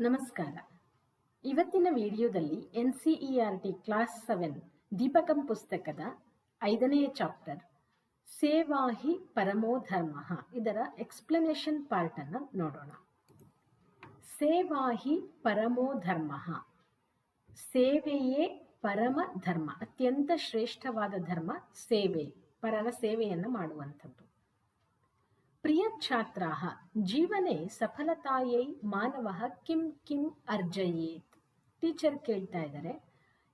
ನಮಸ್ಕಾರ. ಇವತ್ತಿನ ವಿಡಿಯೋದಲ್ಲಿ NCERT ಕ್ಲಾಸ್ 7 ದೀಪಕಂ ಪುಸ್ತಕದ 5ನೇ ಚಾಪ್ಟರ್ ಸೇವಾ ಹಿ ಪರಮೋ ಧರ್ಮಃ ಇದರ ಎಕ್ಸ್ಪ್ಲನೇಷನ್ ಪಾರ್ಟ್ ಅನ್ನು ನೋಡೋಣ. ಸೇವಾ ಹಿ ಪರಮೋ ಧರ್ಮಃ, ಸೇವೆಯೇ ಪರಮ ಧರ್ಮ, ಅತ್ಯಂತ ಶ್ರೇಷ್ಠವಾದ ಧರ್ಮ ಸೇವೆ, ಪರರ ಸೇವೆಯನ್ನು ಮಾಡುವಂಥದ್ದು. ಪ್ರಿಯ ಛಾತ್ರಾಃ, ಜೀವನೆ ಸಫಲತಾಯೈ ಮಾನವಃ ಕಿಂ ಕಿಂ ಅರ್ಜಯೇತ್. ಟೀಚರ್ ಕೇಳ್ತಾ ಇದ್ದಾರೆ,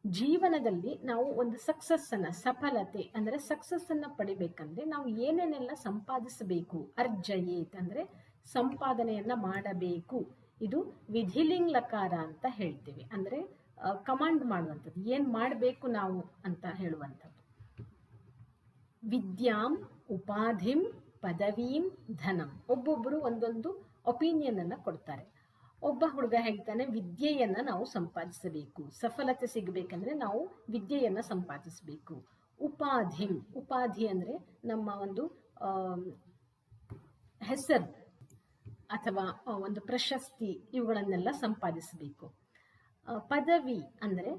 ಜೀವನದಲ್ಲಿ ನಾವು ಒಂದು ಸಕ್ಸಸ್ಸನ್ನು, ಸಫಲತೆ ಅಂದರೆ ಸಕ್ಸಸ್ಸನ್ನು ಪಡಿಬೇಕಂದ್ರೆ ನಾವು ಏನೇನೆಲ್ಲ ಸಂಪಾದಿಸಬೇಕು. ಅರ್ಜಯೇತ್ ಅಂದರೆ ಸಂಪಾದನೆಯನ್ನು ಮಾಡಬೇಕು. ಇದು ವಿಧಿಲಿಂಗ್ ಲಕಾರ ಅಂತ ಹೇಳ್ತೀವಿ, ಅಂದರೆ ಕಮಾಂಡ್ ಮಾಡುವಂಥದ್ದು, ಏನು ಮಾಡಬೇಕು ನಾವು ಅಂತ ಹೇಳುವಂಥದ್ದು. ವಿದ್ಯಾಂ ಉಪಾಧಿಂ ಪದವೀಂ ಧನಂ, ಒಬ್ಬೊಬ್ಬರು ಒಂದೊಂದು ಒಪಿನಿಯನ್ ಅನ್ನು ಕೊಡ್ತಾರೆ. ಒಬ್ಬ ಹುಡುಗ ಹೇಳ್ತಾನೆ ವಿದ್ಯೆಯನ್ನು ನಾವು ಸಂಪಾದಿಸಬೇಕು, ಸಫಲತೆ ಸಿಗಬೇಕಂದ್ರೆ ನಾವು ವಿದ್ಯೆಯನ್ನು ಸಂಪಾದಿಸಬೇಕು. ಉಪಾಧಿಂ, ಉಪಾಧಿ ಅಂದರೆ ನಮ್ಮ ಒಂದು ಹೆಸರು ಅಥವಾ ಒಂದು ಪ್ರಶಸ್ತಿ, ಇವುಗಳನ್ನೆಲ್ಲ ಸಂಪಾದಿಸಬೇಕು. ಪದವಿ ಅಂದರೆ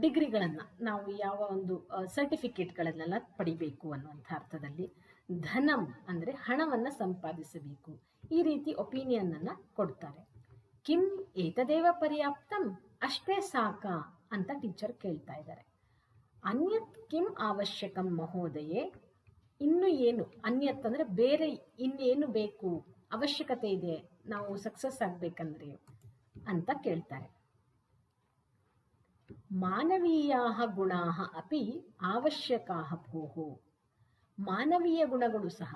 ಡಿಗ್ರಿಗಳನ್ನು, ನಾವು ಯಾವ ಒಂದು ಸರ್ಟಿಫಿಕೇಟ್ಗಳನ್ನೆಲ್ಲ ಪಡಿಬೇಕು ಅನ್ನುವಂಥ ಅರ್ಥದಲ್ಲಿ. ಧನಂ ಅಂದರೆ ಹಣವನ್ನು ಸಂಪಾದಿಸಬೇಕು. ಈ ರೀತಿ ಒಪಿನಿಯನ್ನನ್ನು ಕೊಡ್ತಾರೆ. ಕಿಂ ಏತದೇವ ಪರ್ಯಾಪ್ತಂ, ಅಷ್ಟೇ ಸಾಕಾ ಅಂತ ಟೀಚರ್ ಕೇಳ್ತಾ ಇದ್ದಾರೆ. ಅನ್ಯತ್ ಕಿಂ ಅವಶ್ಯಕಂ ಮಹೋದಯೇ, ಇನ್ನು ಏನು, ಅನ್ಯತ್ ಅಂದರೆ ಬೇರೆ ಇನ್ನೇನು ಬೇಕು, ಅವಶ್ಯಕತೆ ಇದೆ ನಾವು ಸಕ್ಸಸ್ ಆಗಬೇಕಂದ್ರೆ ಅಂತ ಕೇಳ್ತಾರೆ. ಮಾನವೀಯಾಃ ಗುಣಾಃ ಅಪಿ ಅವಶ್ಯಕಾಃ ಭೋಃ, ಮಾನವೀಯ ಗುಣಗಳು ಸಹ,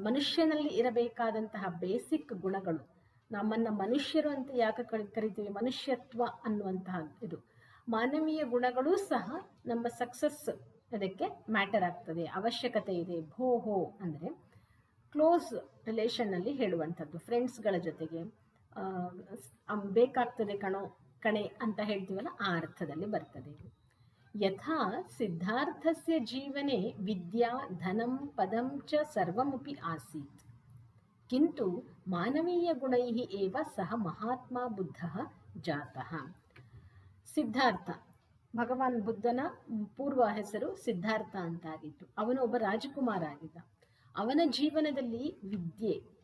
ಮನುಷ್ಯನಲ್ಲಿ ಇರಬೇಕಾದಂತಹ ಬೇಸಿಕ್ ಗುಣಗಳು, ನಮ್ಮನ್ನು ಮನುಷ್ಯರು ಅಂತ ಯಾಕೆ ಕರಿತೀವಿ, ಮನುಷ್ಯತ್ವ ಅನ್ನುವಂತಹ ಇದು, ಮಾನವೀಯ ಗುಣಗಳೂ ಸಹ ನಮ್ಮ ಸಕ್ಸಸ್ ಅದಕ್ಕೆ ಮ್ಯಾಟರ್ ಆಗ್ತದೆ, ಅವಶ್ಯಕತೆ ಇದೆ. ಭೋಹೋ ಅಂದರೆ ಕ್ಲೋಸ್ ರಿಲೇಷನ್ನಲ್ಲಿ ಹೇಳುವಂಥದ್ದು, ಫ್ರೆಂಡ್ಸ್ಗಳ ಜೊತೆಗೆ ಬೇಕಾಗ್ತದೆ ಕಣೆ ಅಂತ ಹೇಳ್ತೀವಲ್ಲ, ಆ ಅರ್ಥದಲ್ಲಿ ಬರ್ತದೆ. ಯಥಾ ಸಿದ್ಧಾರ್ಥಸ್ಯ ಜೀವನೆ ವಿದ್ಯಾ ಧನಂ ಪದಂ ಚ ಸರ್ವಮಪಿ ಆಸೀತ್, ಕಿಂತು ಮಾನವೀಯ ಗುಣೈಃ ಏವ ಸಹ ಮಹಾತ್ಮ ಬುದ್ಧಃ ಜಾತಃ. ಸಿದ್ಧಾರ್ಥ, ಭಗವಾನ್ ಬುದ್ಧನ ಪೂರ್ವ ಹೆಸರು ಸಿದ್ಧಾರ್ಥ ಅಂತ ಆಗಿತ್ತು. ಅವನು ಒಬ್ಬ ರಾಜಕುಮಾರ ಆಗಿದ್ದ. ಅವನ ಜೀವನದಲ್ಲಿ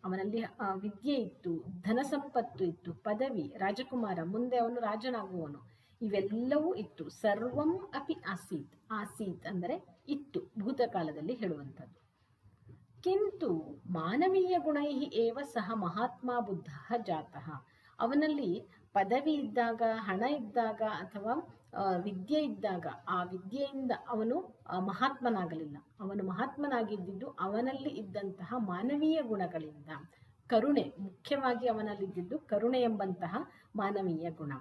ಅವನಲ್ಲಿ ವಿದ್ಯೆ ಇತ್ತು, ಧನ ಸಂಪತ್ತು ಇತ್ತು, ಪದವಿ, ರಾಜಕುಮಾರ, ಮುಂದೆ ಅವನು ರಾಜನಾಗುವವನು, ಇವೆಲ್ಲವೂ ಇತ್ತು. ಸರ್ವಂ ಅಪಿ ಆಸೀತ್, ಆಸೀತ್ ಅಂದರೆ ಇತ್ತು, ಭೂತಕಾಲದಲ್ಲಿ ಹೇಳುವಂಥದ್ದು. ಕಿಂತು ಮಾನವೀಯ ಗುಣೈಃ ಏವ ಸಹ ಮಹಾತ್ಮ ಬುದ್ಧಃ ಜಾತಃ, ಅವನಲ್ಲಿ ಪದವಿ ಇದ್ದಾಗ, ಹಣ ಇದ್ದಾಗ ಅಥವಾ ವಿದ್ಯೆ ಇದ್ದಾಗ ಆ ವಿದ್ಯೆಯಿಂದ ಅವನು ಮಹಾತ್ಮನಾಗಲಿಲ್ಲ. ಅವನು ಮಹಾತ್ಮನಾಗಿದ್ದಿದ್ದು ಅವನಲ್ಲಿ ಇದ್ದಂತಹ ಮಾನವೀಯ ಗುಣಗಳಿಂದ. ಕರುಣೆ, ಮುಖ್ಯವಾಗಿ ಅವನಲ್ಲಿದ್ದಿದ್ದು ಕರುಣೆ ಎಂಬಂತಹ ಮಾನವೀಯ ಗುಣ.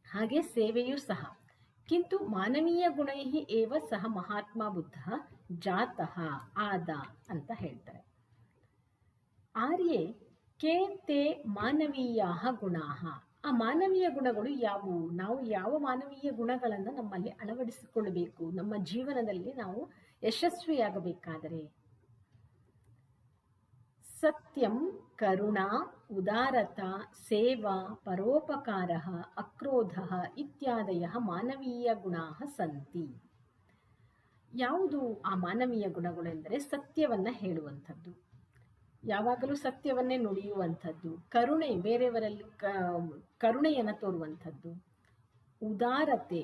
ಹಾಗೆ ಸೇವೆಯೂ ಸಹ. ಕಿಂತು ಮಾನವೀಯ ಗುಣೈಃ ಏವ ಸಹ ಮಹಾತ್ಮ ಬುದ್ಧಃ ಜಾತಃ, ಆದ ಅಂತ ಹೇಳ್ತಾರೆ. ಆರ್ಯೆ ಕೇ ತೇ ಮಾನವೀಯಾಃ ಗುಣಾಃ, ಆ ಮಾನವೀಯ ಗುಣಗಳು ಯಾವುವು, ನಾವು ಯಾವ ಮಾನವೀಯ ಗುಣಗಳನ್ನು ನಮ್ಮಲ್ಲಿ ಅಳವಡಿಸಿಕೊಳ್ಳಬೇಕು ನಮ್ಮ ಜೀವನದಲ್ಲಿ ನಾವು ಯಶಸ್ವಿಯಾಗಬೇಕಾದರೆ. ಸತ್ಯಂ, ಕರುಣಾ, ಉದಾರತಾ, ಸೇವಾ, ಪರೋಪಕಾರಃ, ಅಕ್ರೋಧಃ ಇತ್ಯಾದಯಃ ಮಾನವೀಯ ಗುಣಾಃ ಸಂತಿ. ಯಾವುದು ಆ ಮಾನವೀಯ ಗುಣಗಳು ಎಂದರೆ ಸತ್ಯವನ್ನು ಹೇಳುವಂಥದ್ದು, ಯಾವಾಗಲೂ ಸತ್ಯವನ್ನೇ ನುಡಿಯುವಂಥದ್ದು, ಕರುಣೆ, ಬೇರೆಯವರಲ್ಲಿ ಕರುಣೆಯನ್ನು ತೋರುವಂಥದ್ದು, ಉದಾರತೆ,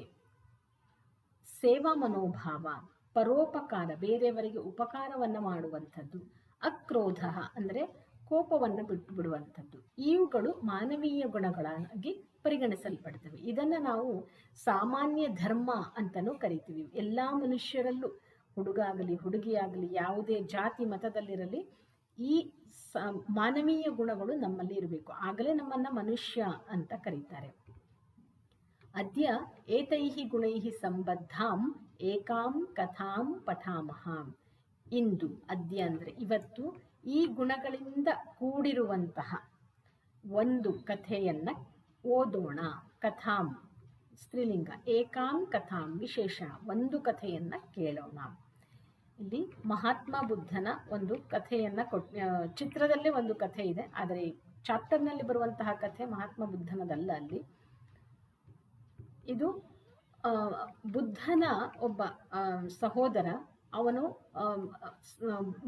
ಸೇವಾ ಮನೋಭಾವ, ಪರೋಪಕಾರ, ಬೇರೆಯವರಿಗೆ ಉಪಕಾರವನ್ನು ಮಾಡುವಂಥದ್ದು, ಅಕ್ರೋಧ ಅಂದರೆ ಕೋಪವನ್ನು ಬಿಡುವಂಥದ್ದು. ಇವುಗಳು ಮಾನವೀಯ ಗುಣಗಳಾಗಿ ಪರಿಗಣಿಸಲ್ಪಡ್ತವೆ. ಇದನ್ನು ನಾವು ಸಾಮಾನ್ಯ ಧರ್ಮ ಅಂತಲೂ ಕರಿತೀವಿ. ಎಲ್ಲ ಮನುಷ್ಯರಲ್ಲೂ, ಹುಡುಗ ಆಗಲಿ ಹುಡುಗಿಯಾಗಲಿ, ಯಾವುದೇ ಜಾತಿ ಮತದಲ್ಲಿರಲಿ, ಈ ಮಾನವೀಯ ಗುಣಗಳು ನಮ್ಮಲ್ಲಿ ಇರಬೇಕು, ಆಗಲೇ ನಮ್ಮನ್ನು ಮನುಷ್ಯ ಅಂತ ಕರೀತಾರೆ. ಅದ್ಯ ಏತೈಃ ಗುಣೈಃ ಸಂಬದ್ಧಾಂ ಏಕಾಂ ಕಥಾಂ ಪಠಾಮಃ. ಇಂದು, ಅದ್ಯ ಅಂದರೆ ಇವತ್ತು, ಈ ಗುಣಗಳಿಂದ ಕೂಡಿರುವಂತಹ ಒಂದು ಕಥೆಯನ್ನು ಓದೋಣ. ಕಥಾಂ ಸ್ತ್ರೀಲಿಂಗ, ಏಕಾಂ ಕಥಾಂ ವಿಶೇಷ, ಒಂದು ಕಥೆಯನ್ನು ಕೇಳೋಣ. ಇಲ್ಲಿ ಮಹಾತ್ಮ ಬುದ್ಧನ ಒಂದು ಕಥೆಯನ್ನು ಚಿತ್ರದಲ್ಲೇ ಒಂದು ಕಥೆ ಇದೆ, ಆದರೆ ಚಾಪ್ಟರ್ನಲ್ಲಿ ಬರುವಂತಹ ಕಥೆ ಮಹಾತ್ಮ ಬುದ್ಧನದಲ್ಲ. ಅಲ್ಲಿ ಇದು ಬುದ್ಧನ ಒಬ್ಬ ಸಹೋದರ. ಅವನು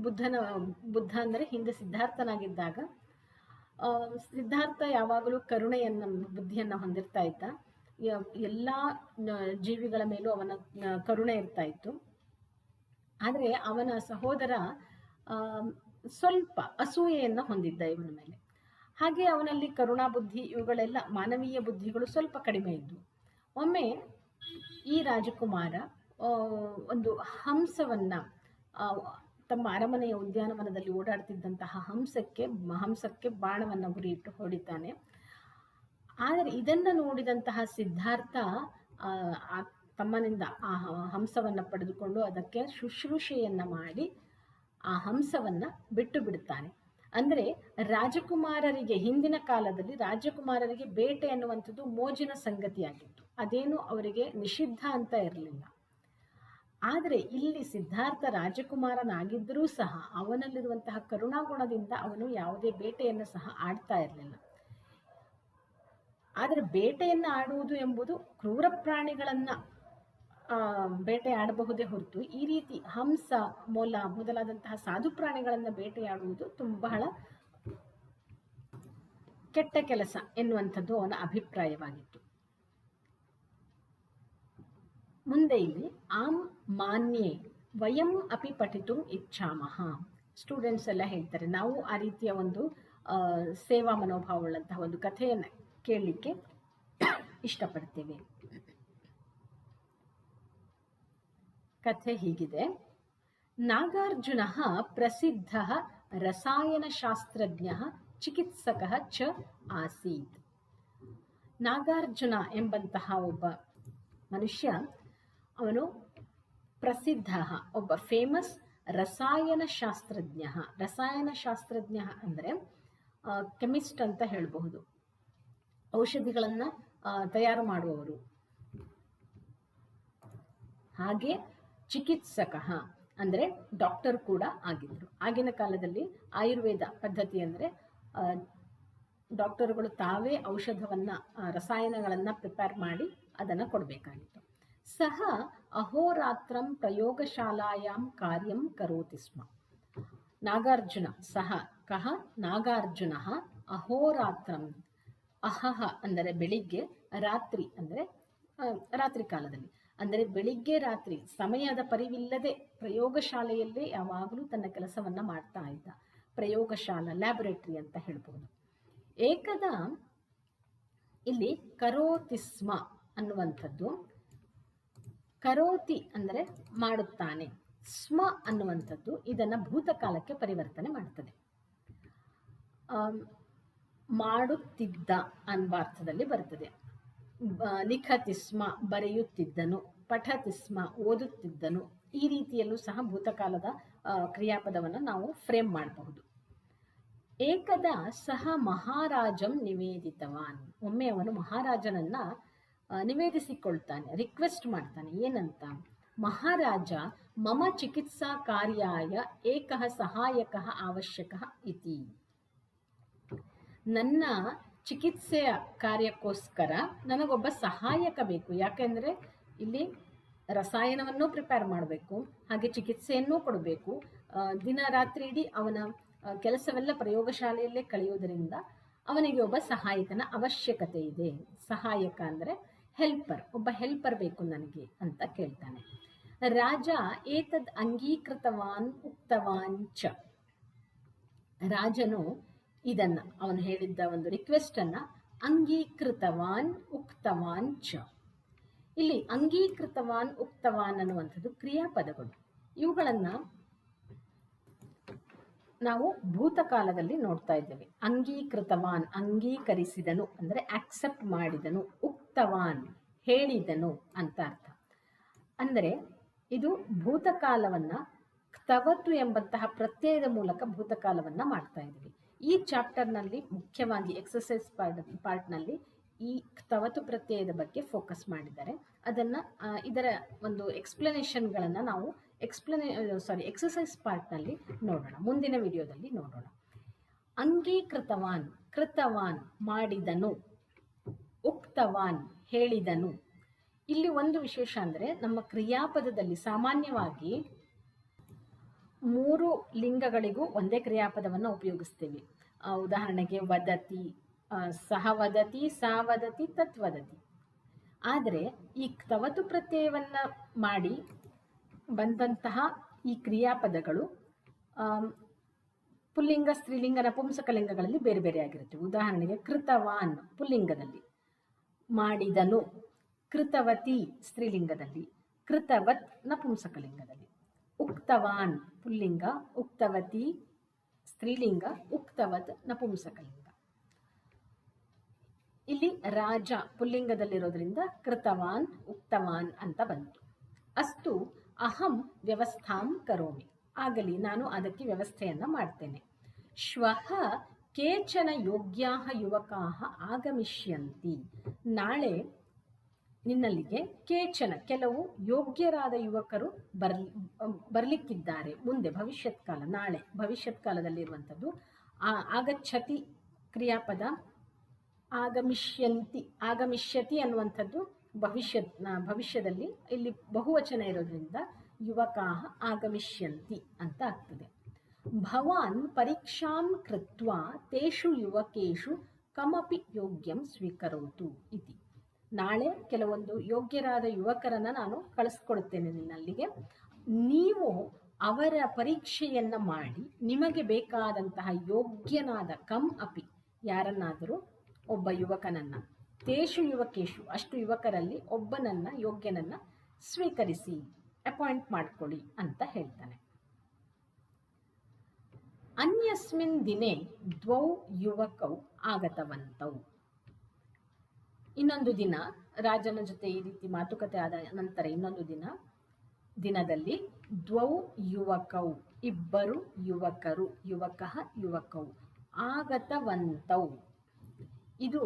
ಬುದ್ಧ ಅಂದರೆ ಹಿಂದೆ ಸಿದ್ಧಾರ್ಥನಾಗಿದ್ದಾಗ ಸಿದ್ಧಾರ್ಥ ಯಾವಾಗಲೂ ಕರುಣೆಯನ್ನು, ಬುದ್ಧಿಯನ್ನು ಹೊಂದಿರ್ತಾ ಇದ್ದ. ಎಲ್ಲ ಜೀವಿಗಳ ಮೇಲೂ ಅವನ ಕರುಣೆ ಇರ್ತಾ ಇತ್ತು. ಆದರೆ ಅವನ ಸಹೋದರ ಸ್ವಲ್ಪ ಅಸೂಯೆಯನ್ನು ಹೊಂದಿದ್ದ ಇವನ ಮೇಲೆ. ಹಾಗೆ ಅವನಲ್ಲಿ ಕರುಣಾ ಬುದ್ಧಿ, ಇವುಗಳೆಲ್ಲ ಮಾನವೀಯ ಬುದ್ಧಿಗಳು ಸ್ವಲ್ಪ ಕಡಿಮೆ ಇದ್ದವು. ಒಮ್ಮೆ ಈ ರಾಜಕುಮಾರ ಒಂದು ಹಂಸವನ್ನು, ತಮ್ಮ ಅರಮನೆಯ ಉದ್ಯಾನವನದಲ್ಲಿ ಓಡಾಡ್ತಿದ್ದಂತಹ ಹಂಸಕ್ಕೆ ಬಾಣವನ್ನು ಗುರಿಯಿಟ್ಟು ಹೊಡಿತಾನೆ. ಆದರೆ ಇದನ್ನು ನೋಡಿದಂತಹ ಸಿದ್ಧಾರ್ಥ ತಮ್ಮನಿಂದ ಆ ಹಂಸವನ್ನು ಪಡೆದುಕೊಂಡು ಅದಕ್ಕೆ ಶುಶ್ರೂಷೆಯನ್ನು ಮಾಡಿ ಆ ಹಂಸವನ್ನು ಬಿಟ್ಟು ಬಿಡುತ್ತಾನೆ. ಅಂದರೆ ರಾಜಕುಮಾರರಿಗೆ, ಹಿಂದಿನ ಕಾಲದಲ್ಲಿ ರಾಜಕುಮಾರರಿಗೆ ಬೇಟೆ ಅನ್ನುವಂಥದ್ದು ಮೋಜಿನ ಸಂಗತಿಯಾಗಿತ್ತು. ಅದೇನು ಅವರಿಗೆ ನಿಷಿದ್ಧ ಅಂತ ಇರಲಿಲ್ಲ. ಆದರೆ ಇಲ್ಲಿ ಸಿದ್ಧಾರ್ಥ ರಾಜಕುಮಾರನಾಗಿದ್ದರೂ ಸಹ ಅವನಲ್ಲಿರುವಂತಹ ಕರುಣಾಗುಣದಿಂದ ಅವನು ಯಾವುದೇ ಬೇಟೆಯನ್ನು ಸಹ ಆಡ್ತಾ ಇರಲಿಲ್ಲ. ಆದರೆ ಬೇಟೆಯನ್ನು ಆಡುವುದು ಎಂಬುದು ಕ್ರೂರ ಪ್ರಾಣಿಗಳನ್ನು ಬೇಟೆ ಆಡಬಹುದೇ ಹೊರತು ಈ ರೀತಿ ಹಂಸ, ಮೊಲ ಮೊದಲಾದಂತಹ ಸಾಧು ಪ್ರಾಣಿಗಳನ್ನು ಬೇಟೆಯಾಡುವುದು ಬಹಳ ಕೆಟ್ಟ ಕೆಲಸ ಎನ್ನುವಂಥದ್ದು ಅವನ ಅಭಿಪ್ರಾಯವಾಗಿತ್ತು. ಮುಂದೆ ಇಲ್ಲಿ ಆಮ್ ಮಾನ್ಯೆ ವಯಂ ಅಪಿ ಪಠಿತುಂ ಇಚ್ಛಾಮಹ. ಸ್ಟೂಡೆಂಟ್ಸ್ ಎಲ್ಲ ಹೇಳ್ತಾರೆ, ನಾವು ಆ ರೀತಿಯ ಒಂದು ಸೇವಾ ಮನೋಭಾವವುಳ್ಳಂತಹ ಒಂದು ಕಥೆಯನ್ನು ಕೇಳಲಿಕ್ಕೆ ಇಷ್ಟಪಡ್ತೇವೆ. ಕಥೆ ಹೀಗಿದೆ. ನಾಗಾರ್ಜುನ ಪ್ರಸಿದ್ಧ ರಸಾಯನಶಾಸ್ತ್ರಜ್ಞ ಚಿಕಿತ್ಸಕ ಚ ಆಸೀತ್. ನಾಗಾರ್ಜುನ ಎಂಬಂತಹ ಒಬ್ಬ ಮನುಷ್ಯ, ಅವನು ಪ್ರಸಿದ್ಧ, ಒಬ್ಬ ಫೇಮಸ್ ರಸಾಯನಶಾಸ್ತ್ರಜ್ಞ. ರಸಾಯನಶಾಸ್ತ್ರಜ್ಞ ಅಂದರೆ ಕೆಮಿಸ್ಟ್ ಅಂತ ಹೇಳಬಹುದು. ಔಷಧಿಗಳನ್ನು ತಯಾರು ಮಾಡುವವರು. ಹಾಗೆ ಚಿಕಿತ್ಸಕ ಅಂದರೆ ಡಾಕ್ಟರ್ ಕೂಡ ಆಗಿದ್ದರು. ಆಗಿನ ಕಾಲದಲ್ಲಿ ಆಯುರ್ವೇದ ಪದ್ಧತಿ ಅಂದರೆ ಡಾಕ್ಟರುಗಳು ತಾವೇ ಔಷಧವನ್ನು, ರಸಾಯನಗಳನ್ನು ಪ್ರಿಪೇರ್ ಮಾಡಿ ಅದನ್ನು ಕೊಡಬೇಕಾಗಿತ್ತು. ಸಹ ಅಹೋರಾತ್ರಂ ಪ್ರಯೋಗಶಾಲಾಯಾಂ ಕಾರ್ಯಂ ಕರೋತಿ ಸ್ಮ. ನಾಗಾರ್ಜುನ ಸಹ ಕಹ ನಾಗಾರ್ಜುನ ಅಹೋರಾತ್ರಂ, ಅಹಹ ಅಂದರೆ ಬೆಳಿಗ್ಗೆ, ರಾತ್ರಿ ಅಂದರೆ ರಾತ್ರಿ ಕಾಲದಲ್ಲಿ, ಅಂದರೆ ಬೆಳಿಗ್ಗೆ ರಾತ್ರಿ ಸಮಯದ ಪರಿವಿಲ್ಲದೆ ಪ್ರಯೋಗಶಾಲೆಯಲ್ಲೇ ಯಾವಾಗಲೂ ತನ್ನ ಕೆಲಸವನ್ನು ಮಾಡ್ತಾ ಇದ್ದ. ಪ್ರಯೋಗಶಾಲಾ, ಲ್ಯಾಬೊರೇಟರಿ ಅಂತ ಹೇಳ್ಬೋದು. ಏಕದ ಇಲ್ಲಿ ಕರೋತಿಸ್ಮ ಅನ್ನುವಂಥದ್ದು, ಕರೋತಿ ಅಂದರೆ ಮಾಡುತ್ತಾನೆ, ಸ್ಮ ಅನ್ನುವಂಥದ್ದು ಇದನ್ನು ಭೂತಕಾಲಕ್ಕೆ ಪರಿವರ್ತನೆ ಮಾಡ್ತದೆ. ಮಾಡುತ್ತಿದ್ದ ಅನ್ನುವ ಅರ್ಥದಲ್ಲಿ ಬರ್ತದೆ. ಲಿಖತಿಸ್ಮ ಬರೆಯುತ್ತಿದ್ದನು, ಪಠತಿಸ್ಮ ಓದುತ್ತಿದ್ದನು. ಈ ರೀತಿಯಲ್ಲೂ ಸಹ ಭೂತಕಾಲದ ಕ್ರಿಯಾಪದವನ್ನು ನಾವು ಫ್ರೇಮ್ ಮಾಡಬಹುದು. ಏಕದ ಸಹ ಮಹಾರಾಜಂ ನಿವೇದಿತವಾನ್. ಒಮ್ಮೆ ಅವನು ಮಹಾರಾಜನನ್ನ ನಿವೇದಿಸಿಕೊಳ್ತಾನೆ, ರಿಕ್ವೆಸ್ಟ್ ಮಾಡ್ತಾನೆ. ಏನಂತ? ಮಹಾರಾಜ ಮಮ ಚಿಕಿತ್ಸಾ ಕಾರ್ಯಾಯ ಏಕಃ ಸಹಾಯಕಃ ಅವಶ್ಯಕಃ ಇತಿ. ನನ್ನ ಚಿಕಿತ್ಸೆಯ ಕಾರ್ಯಕ್ಕೋಸ್ಕರ ನನಗೊಬ್ಬ ಸಹಾಯಕ ಬೇಕು. ಯಾಕೆಂದರೆ ಇಲ್ಲಿ ರಸಾಯನವನ್ನು ಪ್ರಿಪೇರ್ ಮಾಡಬೇಕು, ಹಾಗೆ ಚಿಕಿತ್ಸೆಯನ್ನೂ ಕೊಡಬೇಕು. ದಿನ ರಾತ್ರಿ ಇಡೀ ಅವನ ಕೆಲಸವೆಲ್ಲ ಪ್ರಯೋಗಶಾಲೆಯಲ್ಲೇ ಕಳೆಯುವುದರಿಂದ ಅವನಿಗೆ ಒಬ್ಬ ಸಹಾಯಕನ ಅವಶ್ಯಕತೆ ಇದೆ. ಸಹಾಯಕ ಅಂದರೆ ಹೆಲ್ಪರ್, ಒಬ್ಬ ಹೆಲ್ಪರ್ ಬೇಕು ನನಗೆ ಅಂತ ಕೇಳ್ತಾನೆ. ರಾಜ ಏತದ್ ಅಂಗೀಕೃತವಾನ್ ಉಕ್ತವಾನ್ ಚ. ರಾಜನು ಇದನ್ನು, ಅವನು ಹೇಳಿದ್ದ ಒಂದು ರಿಕ್ವೆಸ್ಟನ್ನು ಅಂಗೀಕೃತವಾನ್ ಉಕ್ತವಾನ್ ಚ. ಇಲ್ಲಿ ಅಂಗೀಕೃತವಾನ್ ಉಕ್ತವಾನ್ ಅನ್ನುವಂಥದ್ದು ಕ್ರಿಯಾಪದಗಳು. ಇವುಗಳನ್ನು ನಾವು ಭೂತಕಾಲದಲ್ಲಿ ನೋಡ್ತಾ ಇದ್ದೇವೆ. ಅಂಗೀಕೃತವಾನ್ ಅಂಗೀಕರಿಸಿದನು ಅಂದರೆ ಆಕ್ಸೆಪ್ಟ್ ಮಾಡಿದನು, ಉಕ್ತವಾನ್ ಹೇಳಿದನು ಅಂತ ಅರ್ಥ. ಅಂದರೆ ಇದು ಭೂತಕಾಲವನ್ನು ಕ್ತವತು ಎಂಬಂತಹ ಪ್ರತ್ಯಯದ ಮೂಲಕ ಭೂತಕಾಲವನ್ನು ಮಾಡ್ತಾ ಇದ್ದೀವಿ. ಈ ಚಾಪ್ಟರ್ನಲ್ಲಿ ಮುಖ್ಯವಾಗಿ ಎಕ್ಸಸೈಸ್ ಪಾರ್ಟ್ನಲ್ಲಿ ಈ ಕ್ತವತು ಪ್ರತ್ಯಯದ ಬಗ್ಗೆ ಫೋಕಸ್ ಮಾಡಿದ್ದಾರೆ. ಅದನ್ನು ಇದರ ಒಂದು ಎಕ್ಸ್ಪ್ಲನೇಷನ್ಗಳನ್ನು ನಾವು ಎಕ್ಸಸೈಸ್ ಪಾರ್ಟ್ನಲ್ಲಿ ನೋಡೋಣ, ಮುಂದಿನ ವಿಡಿಯೋದಲ್ಲಿ ನೋಡೋಣ. ಅಂಗೀಕೃತವಾನ್, ಕೃತವಾನ್ ಮಾಡಿದನು, ಉಕ್ತವಾನ್ ಹೇಳಿದನು. ಇಲ್ಲಿ ಒಂದು ವಿಶೇಷ ಅಂದರೆ ನಮ್ಮ ಕ್ರಿಯಾಪದದಲ್ಲಿ ಸಾಮಾನ್ಯವಾಗಿ 3 ಲಿಂಗಗಳಿಗೂ ಒಂದೇ ಕ್ರಿಯಾಪದವನ್ನು ಉಪಯೋಗಿಸ್ತೇವೆ. ಉದಾಹರಣೆಗೆ ವದತಿ, ಸಹ ವದತಿ, ಸಾ ವದತಿ, ತತ್ವದತಿ. ಆದರೆ ಈ ತವತು ಪ್ರತ್ಯಯವನ್ನು ಮಾಡಿ ಬಂದಂತಹ ಈ ಕ್ರಿಯಾಪದಗಳು ಪುಲ್ಲಿಂಗ, ಸ್ತ್ರೀಲಿಂಗ, ನಪುಂಸಕಲಿಂಗಗಳಲ್ಲಿ ಬೇರೆ ಬೇರೆ ಆಗಿರುತ್ತೆ. ಉದಾಹರಣೆಗೆ ಕೃತವಾನ್ ಪುಲ್ಲಿಂಗದಲ್ಲಿ, ಮಾಡಿದನು, ಕೃತವತಿ ಸ್ತ್ರೀಲಿಂಗದಲ್ಲಿ, ಕೃತವತ್ ನಪುಂಸಕಲಿಂಗದಲ್ಲಿ, ಉಕ್ತವಾನ್ ಪುಲ್ಲಿಂಗ, ಉಕ್ತವತಿ ಸ್ತ್ರೀಲಿಂಗ, ಉಕ್ತವತ್ ನಪುಂಸಕಲಿಂಗ. ಇಲ್ಲಿ ರಾಜ ಪುಲ್ಲಿಂಗದಲ್ಲಿರೋದ್ರಿಂದ ಕೃತವಾನ್, ಉಕ್ತವಾನ್ ಅಂತ ಬಂತು. ಅಸ್ತು ಅಹಂ ವ್ಯವಸ್ಥಾಂ ಕರೋಮಿ, ಆಗಲಿ ನಾನು ಅದಕ್ಕೆ ವ್ಯವಸ್ಥೆಯನ್ನು ಮಾಡ್ತೇನೆ. ಶ್ವಃ ಕೇಚನ ಯೋಗ್ಯಾಹ ಯುವಕಾಹ ಆಗಮಿಷ್ಯಂತಿ, ನಾಳೆ ನಿನ್ನಲ್ಲಿಗೆ ಕೇಚನ ಕೆಲವು ಯೋಗ್ಯರಾದ ಯುವಕರು ಬರ್ಲಿಕ್ಕಿದ್ದಾರೆ. ಮುಂದೆ ಭವಿಷ್ಯತ್ ಕಾಲ, ನಾಳೆ ಭವಿಷ್ಯತ್ ಕಾಲದಲ್ಲಿರುವಂಥದ್ದು. ಆಗಚ್ಚತಿ ಕ್ರಿಯಾಪದ, ಆಗಮಿಷ್ಯಂತಿ, ಆಗಮಿಷ್ಯತಿ ಅನ್ನುವಂಥದ್ದು ಭವಿಷ್ಯದಲ್ಲಿ. ಇಲ್ಲಿ ಬಹುವಚನ ಇರೋದ್ರಿಂದ ಯುವಕಾಹ ಆಗಮಿಷ್ಯಂತಿ ಅಂತ ಆಗ್ತದೆ. ಭವಾನ್ ಪರೀಕ್ಷಾಂ ಕೃತ್ವಾ ತೇಷು ಯುವಕೇಶು ಕಮಪಿ ಯೋಗ್ಯಂ ಸ್ವೀಕರೋತು ಇತಿ. ನಾಳೆ ಕೆಲವೊಂದು ಯೋಗ್ಯರಾದ ಯುವಕರನ್ನು ನಾನು ಕಳಿಸ್ಕೊಡ್ತೇನೆ ನಿನ್ನಲ್ಲಿಗೆ. ನೀವು ಅವರ ಪರೀಕ್ಷೆಯನ್ನು ಮಾಡಿ ನಿಮಗೆ ಬೇಕಾದಂತಹ ಯೋಗ್ಯನಾದ ಕಮ್ ಅಪಿ, ಯಾರನ್ನಾದರೂ ಒಬ್ಬ ಯುವಕನನ್ನು, ತೇಷು ಯುವಕೇಶು ಅಷ್ಟು ಯುವಕರಲ್ಲಿ ಒಬ್ಬನನ್ನು, ಯೋಗ್ಯನನ್ನು ಸ್ವೀಕರಿಸಿ, ಅಪಾಯಿಂಟ್ ಮಾಡ್ಕೊಳ್ಳಿ ಅಂತ ಹೇಳ್ತಾನೆ. ಅನ್ಯಸ್ಮಿನ್ ದಿನೇ ದ್ವೌ ಯುವಕೌ ಆಗತವಂತೌ. ಇನ್ನೊಂದು ದಿನ ರಾಜನ ಜೊತೆ ಈ ರೀತಿ ಮಾತುಕತೆ ಆದ ನಂತರ ಇನ್ನೊಂದು ದಿನದಲ್ಲಿ ದ್ವೌ ಯುವಕೌ, ಇಬ್ಬರು ಯುವಕರು, ಯುವಕಃ ಯುವಕೌ, ಆಗತವಂತೌ. ಇದು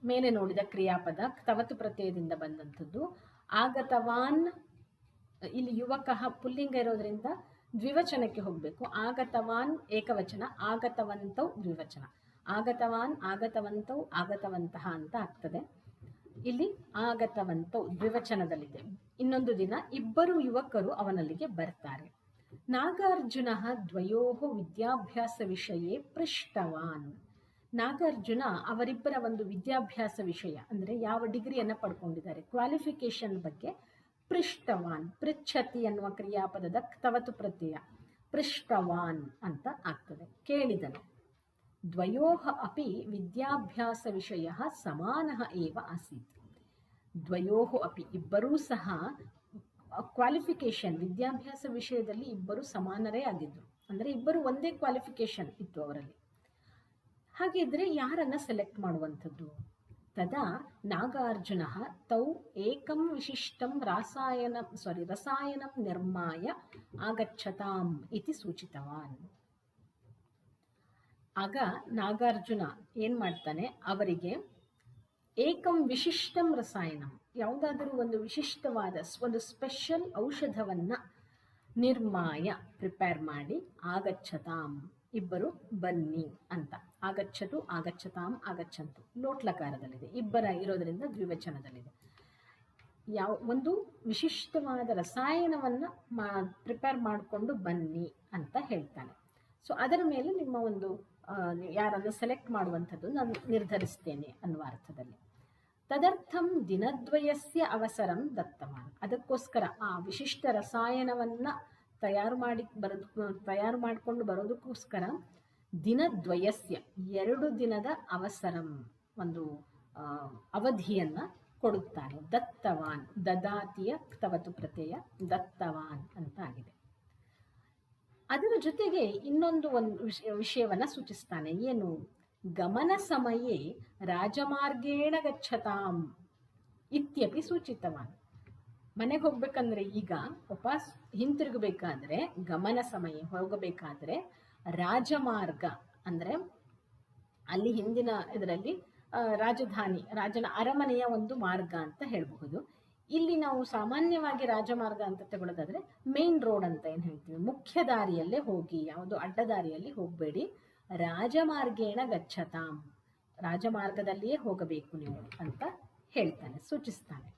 ಮೇಲೆ ನೋಡಿದ ಕ್ರಿಯಾಪದ ತವತು ಪ್ರತ್ಯಯದಿಂದ ಬಂದಂಥದ್ದು. ಆಗತವಾನ್, ಇಲ್ಲಿ ಯುವಕಃ ಪುಲ್ಲಿಂಗ ಇರೋದ್ರಿಂದ ದ್ವಿವಚನಕ್ಕೆ ಹೋಗಬೇಕು. ಆಗತವಾನ್ ಏಕವಚನ, ಆಗತವಂತೌ ದ್ವಿವಚನ. ಆಗತವಾನ್, ಆಗತವಂತೌ, ಆಗತವಂತಹ ಅಂತ ಆಗ್ತದೆ. ಇಲ್ಲಿ ಆಗತವಂತೌ ದ್ವಿವಚನದಲ್ಲಿದೆ. ಇನ್ನೊಂದು ದಿನ ಇಬ್ಬರು ಯುವಕರು ಅವನಲ್ಲಿಗೆ ಬರ್ತಾರೆ. ನಾಗಾರ್ಜುನ ದ್ವಯೋಃ ವಿದ್ಯಾಭ್ಯಾಸ ವಿಷಯೇ ಪೃಷ್ಟವಾನ್. ನಾಗಾರ್ಜುನ ಅವರಿಬ್ಬರ ಒಂದು ವಿದ್ಯಾಭ್ಯಾಸ ವಿಷಯ ಅಂದರೆ ಯಾವ ಡಿಗ್ರಿಯನ್ನು ಪಡ್ಕೊಂಡಿದ್ದಾರೆ, ಕ್ವಾಲಿಫಿಕೇಶನ್ ಬಗ್ಗೆ ಪೃಷ್ಟವಾನ್, ಪೃಚ್ಛತಿ ಅನ್ನುವ ಕ್ರಿಯಾಪದದ ತವತು ಪ್ರತ್ಯಯ ಪೃಷ್ಟವಾನ್ ಅಂತ ಆಗ್ತದೆ. ಕೇಳಿದನು. ದ್ವಯೋಃ ಅಪಿ ವಿದ್ಯಾಭ್ಯಾಸ ವಿಷಯ ಸಮಾನಃ ಏವ ಆಸೀತ್. ದ್ವಯೋಃ ಅಪಿ ಇಬ್ಬರೂ ಸಹ ಕ್ವಾಲಿಫಿಕೇಶನ್, ವಿದ್ಯಾಭ್ಯಾಸ ವಿಷಯದಲ್ಲಿ ಇಬ್ಬರು ಸಮಾನರೇ ಆಗಿದ್ದರು. ಅಂದರೆ ಇಬ್ಬರು ಒಂದೇ ಕ್ವಾಲಿಫಿಕೇಶನ್ ಇತ್ತು ಅವರಲ್ಲಿ. ಹಾಗಿದ್ರೆ ಯಾರನ್ನ ಸೆಲೆಕ್ಟ್ ಮಾಡುವಂಥದ್ದು? ತದಾ ನಾಗಾರ್ಜುನ ತೌ ಏಕಂ ವಿಶಿಷ್ಟಂ ರಸಾಯನಂ ನಿರ್ಮಾಯ ಆಗಚ್ಚತಾಂ ಇತಿ ಸೂಚಿತವಾನ್. ಆಗ ನಾಗಾರ್ಜುನ ಏನು ಮಾಡ್ತಾನೆ, ಅವರಿಗೆ ಏಕಂ ವಿಶಿಷ್ಟಂ ರಸಾಯನಂ, ಯಾವುದಾದರೂ ಒಂದು ವಿಶಿಷ್ಟವಾದ ಒಂದು ಸ್ಪೆಷಲ್ ಔಷಧವನ್ನು ನಿರ್ಮಾಯ ಪ್ರಿಪೇರ್ ಮಾಡಿ, ಆಗಚ್ಚತಾಂ ಇಬ್ಬರು ಬನ್ನಿ ಅಂತ. ಆಗಚ್ಚತು, ಆಗಚ್ಚತಾಂ, ಆಗಚ್ಚಂತು ಲೋಟ್ಲಕಾರದಲ್ಲಿದೆ, ಇಬ್ಬರ ಇರೋದರಿಂದ ದ್ವಿವಚನದಲ್ಲಿದೆ. ಒಂದು ವಿಶಿಷ್ಟವಾದ ರಸಾಯನವನ್ನು ಪ್ರಿಪೇರ್ ಮಾಡಿಕೊಂಡು ಬನ್ನಿ ಅಂತ ಹೇಳ್ತಾನೆ. ಸೊ ಅದರ ಮೇಲೆ ನಿಮ್ಮ ಒಂದು ಯಾರನ್ನು ಸೆಲೆಕ್ಟ್ ಮಾಡುವಂಥದ್ದು ನಾನು ನಿರ್ಧರಿಸ್ತೇನೆ ಅನ್ನುವ ಅರ್ಥದಲ್ಲಿ. ತದರ್ಥಂ ದಿನದ್ವಯಸ್ಯ ಅವಸರಂ ದತ್ತವಾನ್. ಅದಕ್ಕೋಸ್ಕರ ಆ ವಿಶಿಷ್ಟ ರಸಾಯನವನ್ನು ತಯಾರು ಮಾಡಿಕೊಂಡು ಬರೋದಕ್ಕೋಸ್ಕರ ದಿನದ್ವಯಸ್ಯ 2 ದಿನದ ಅವಸರಂ, ಒಂದು ಅವಧಿಯನ್ನು ಕೊಡುತ್ತಾನೆ. ದತ್ತವಾನ್, ದದಾತಿಯ ತವತು ಪ್ರತ್ಯಯ ದತ್ತವಾನ್ ಅಂತ ಆಗಿದೆ. ಅದರ ಜೊತೆಗೆ ಇನ್ನೊಂದು ವಿಷಯವನ್ನು ಸೂಚಿಸ್ತಾನೆ. ಏನು? ಗಮನ ಸಮಯೇ ರಾಜಮಾರ್ಗೇಣ ಗಚ್ಚತಾಂ ಇತ್ಯಪಿ ಸೂಚಿತವಾನ್. ಮನೆಗೆ ಹೋಗ್ಬೇಕಂದ್ರೆ, ಈಗ ವಾಪಸ್ ಹಿಂತಿರುಗಬೇಕಾದ್ರೆ, ಗಮನ ಸಮಯ ಹೋಗಬೇಕಾದ್ರೆ ರಾಜಮಾರ್ಗ ಅಂದರೆ ಅಲ್ಲಿ ಹಿಂದಿನ ಇದರಲ್ಲಿ ರಾಜಧಾನಿ, ರಾಜನ ಅರಮನೆಯ ಒಂದು ಮಾರ್ಗ ಅಂತ ಹೇಳಬಹುದು. ಇಲ್ಲಿ ನಾವು ಸಾಮಾನ್ಯವಾಗಿ ರಾಜಮಾರ್ಗ ಅಂತ ತಗೊಳ್ಳೋದಾದ್ರೆ ಮೇನ್ ರೋಡ್ ಅಂತ ಏನು ಹೇಳ್ತೀವಿ, ಮುಖ್ಯ ದಾರಿಯಲ್ಲೇ ಹೋಗಿ, ಯಾವುದು ಅಡ್ಡದಾರಿಯಲ್ಲಿ ಹೋಗಬೇಡಿ, ರಾಜಮಾರ್ಗೇಣ ಗಚ್ಚತಾಂ, ರಾಜಮಾರ್ಗದಲ್ಲಿಯೇ ಹೋಗಬೇಕು ನೀವು ಅಂತ ಹೇಳ್ತಾನೆ, ಸೂಚಿಸ್ತಾನೆ.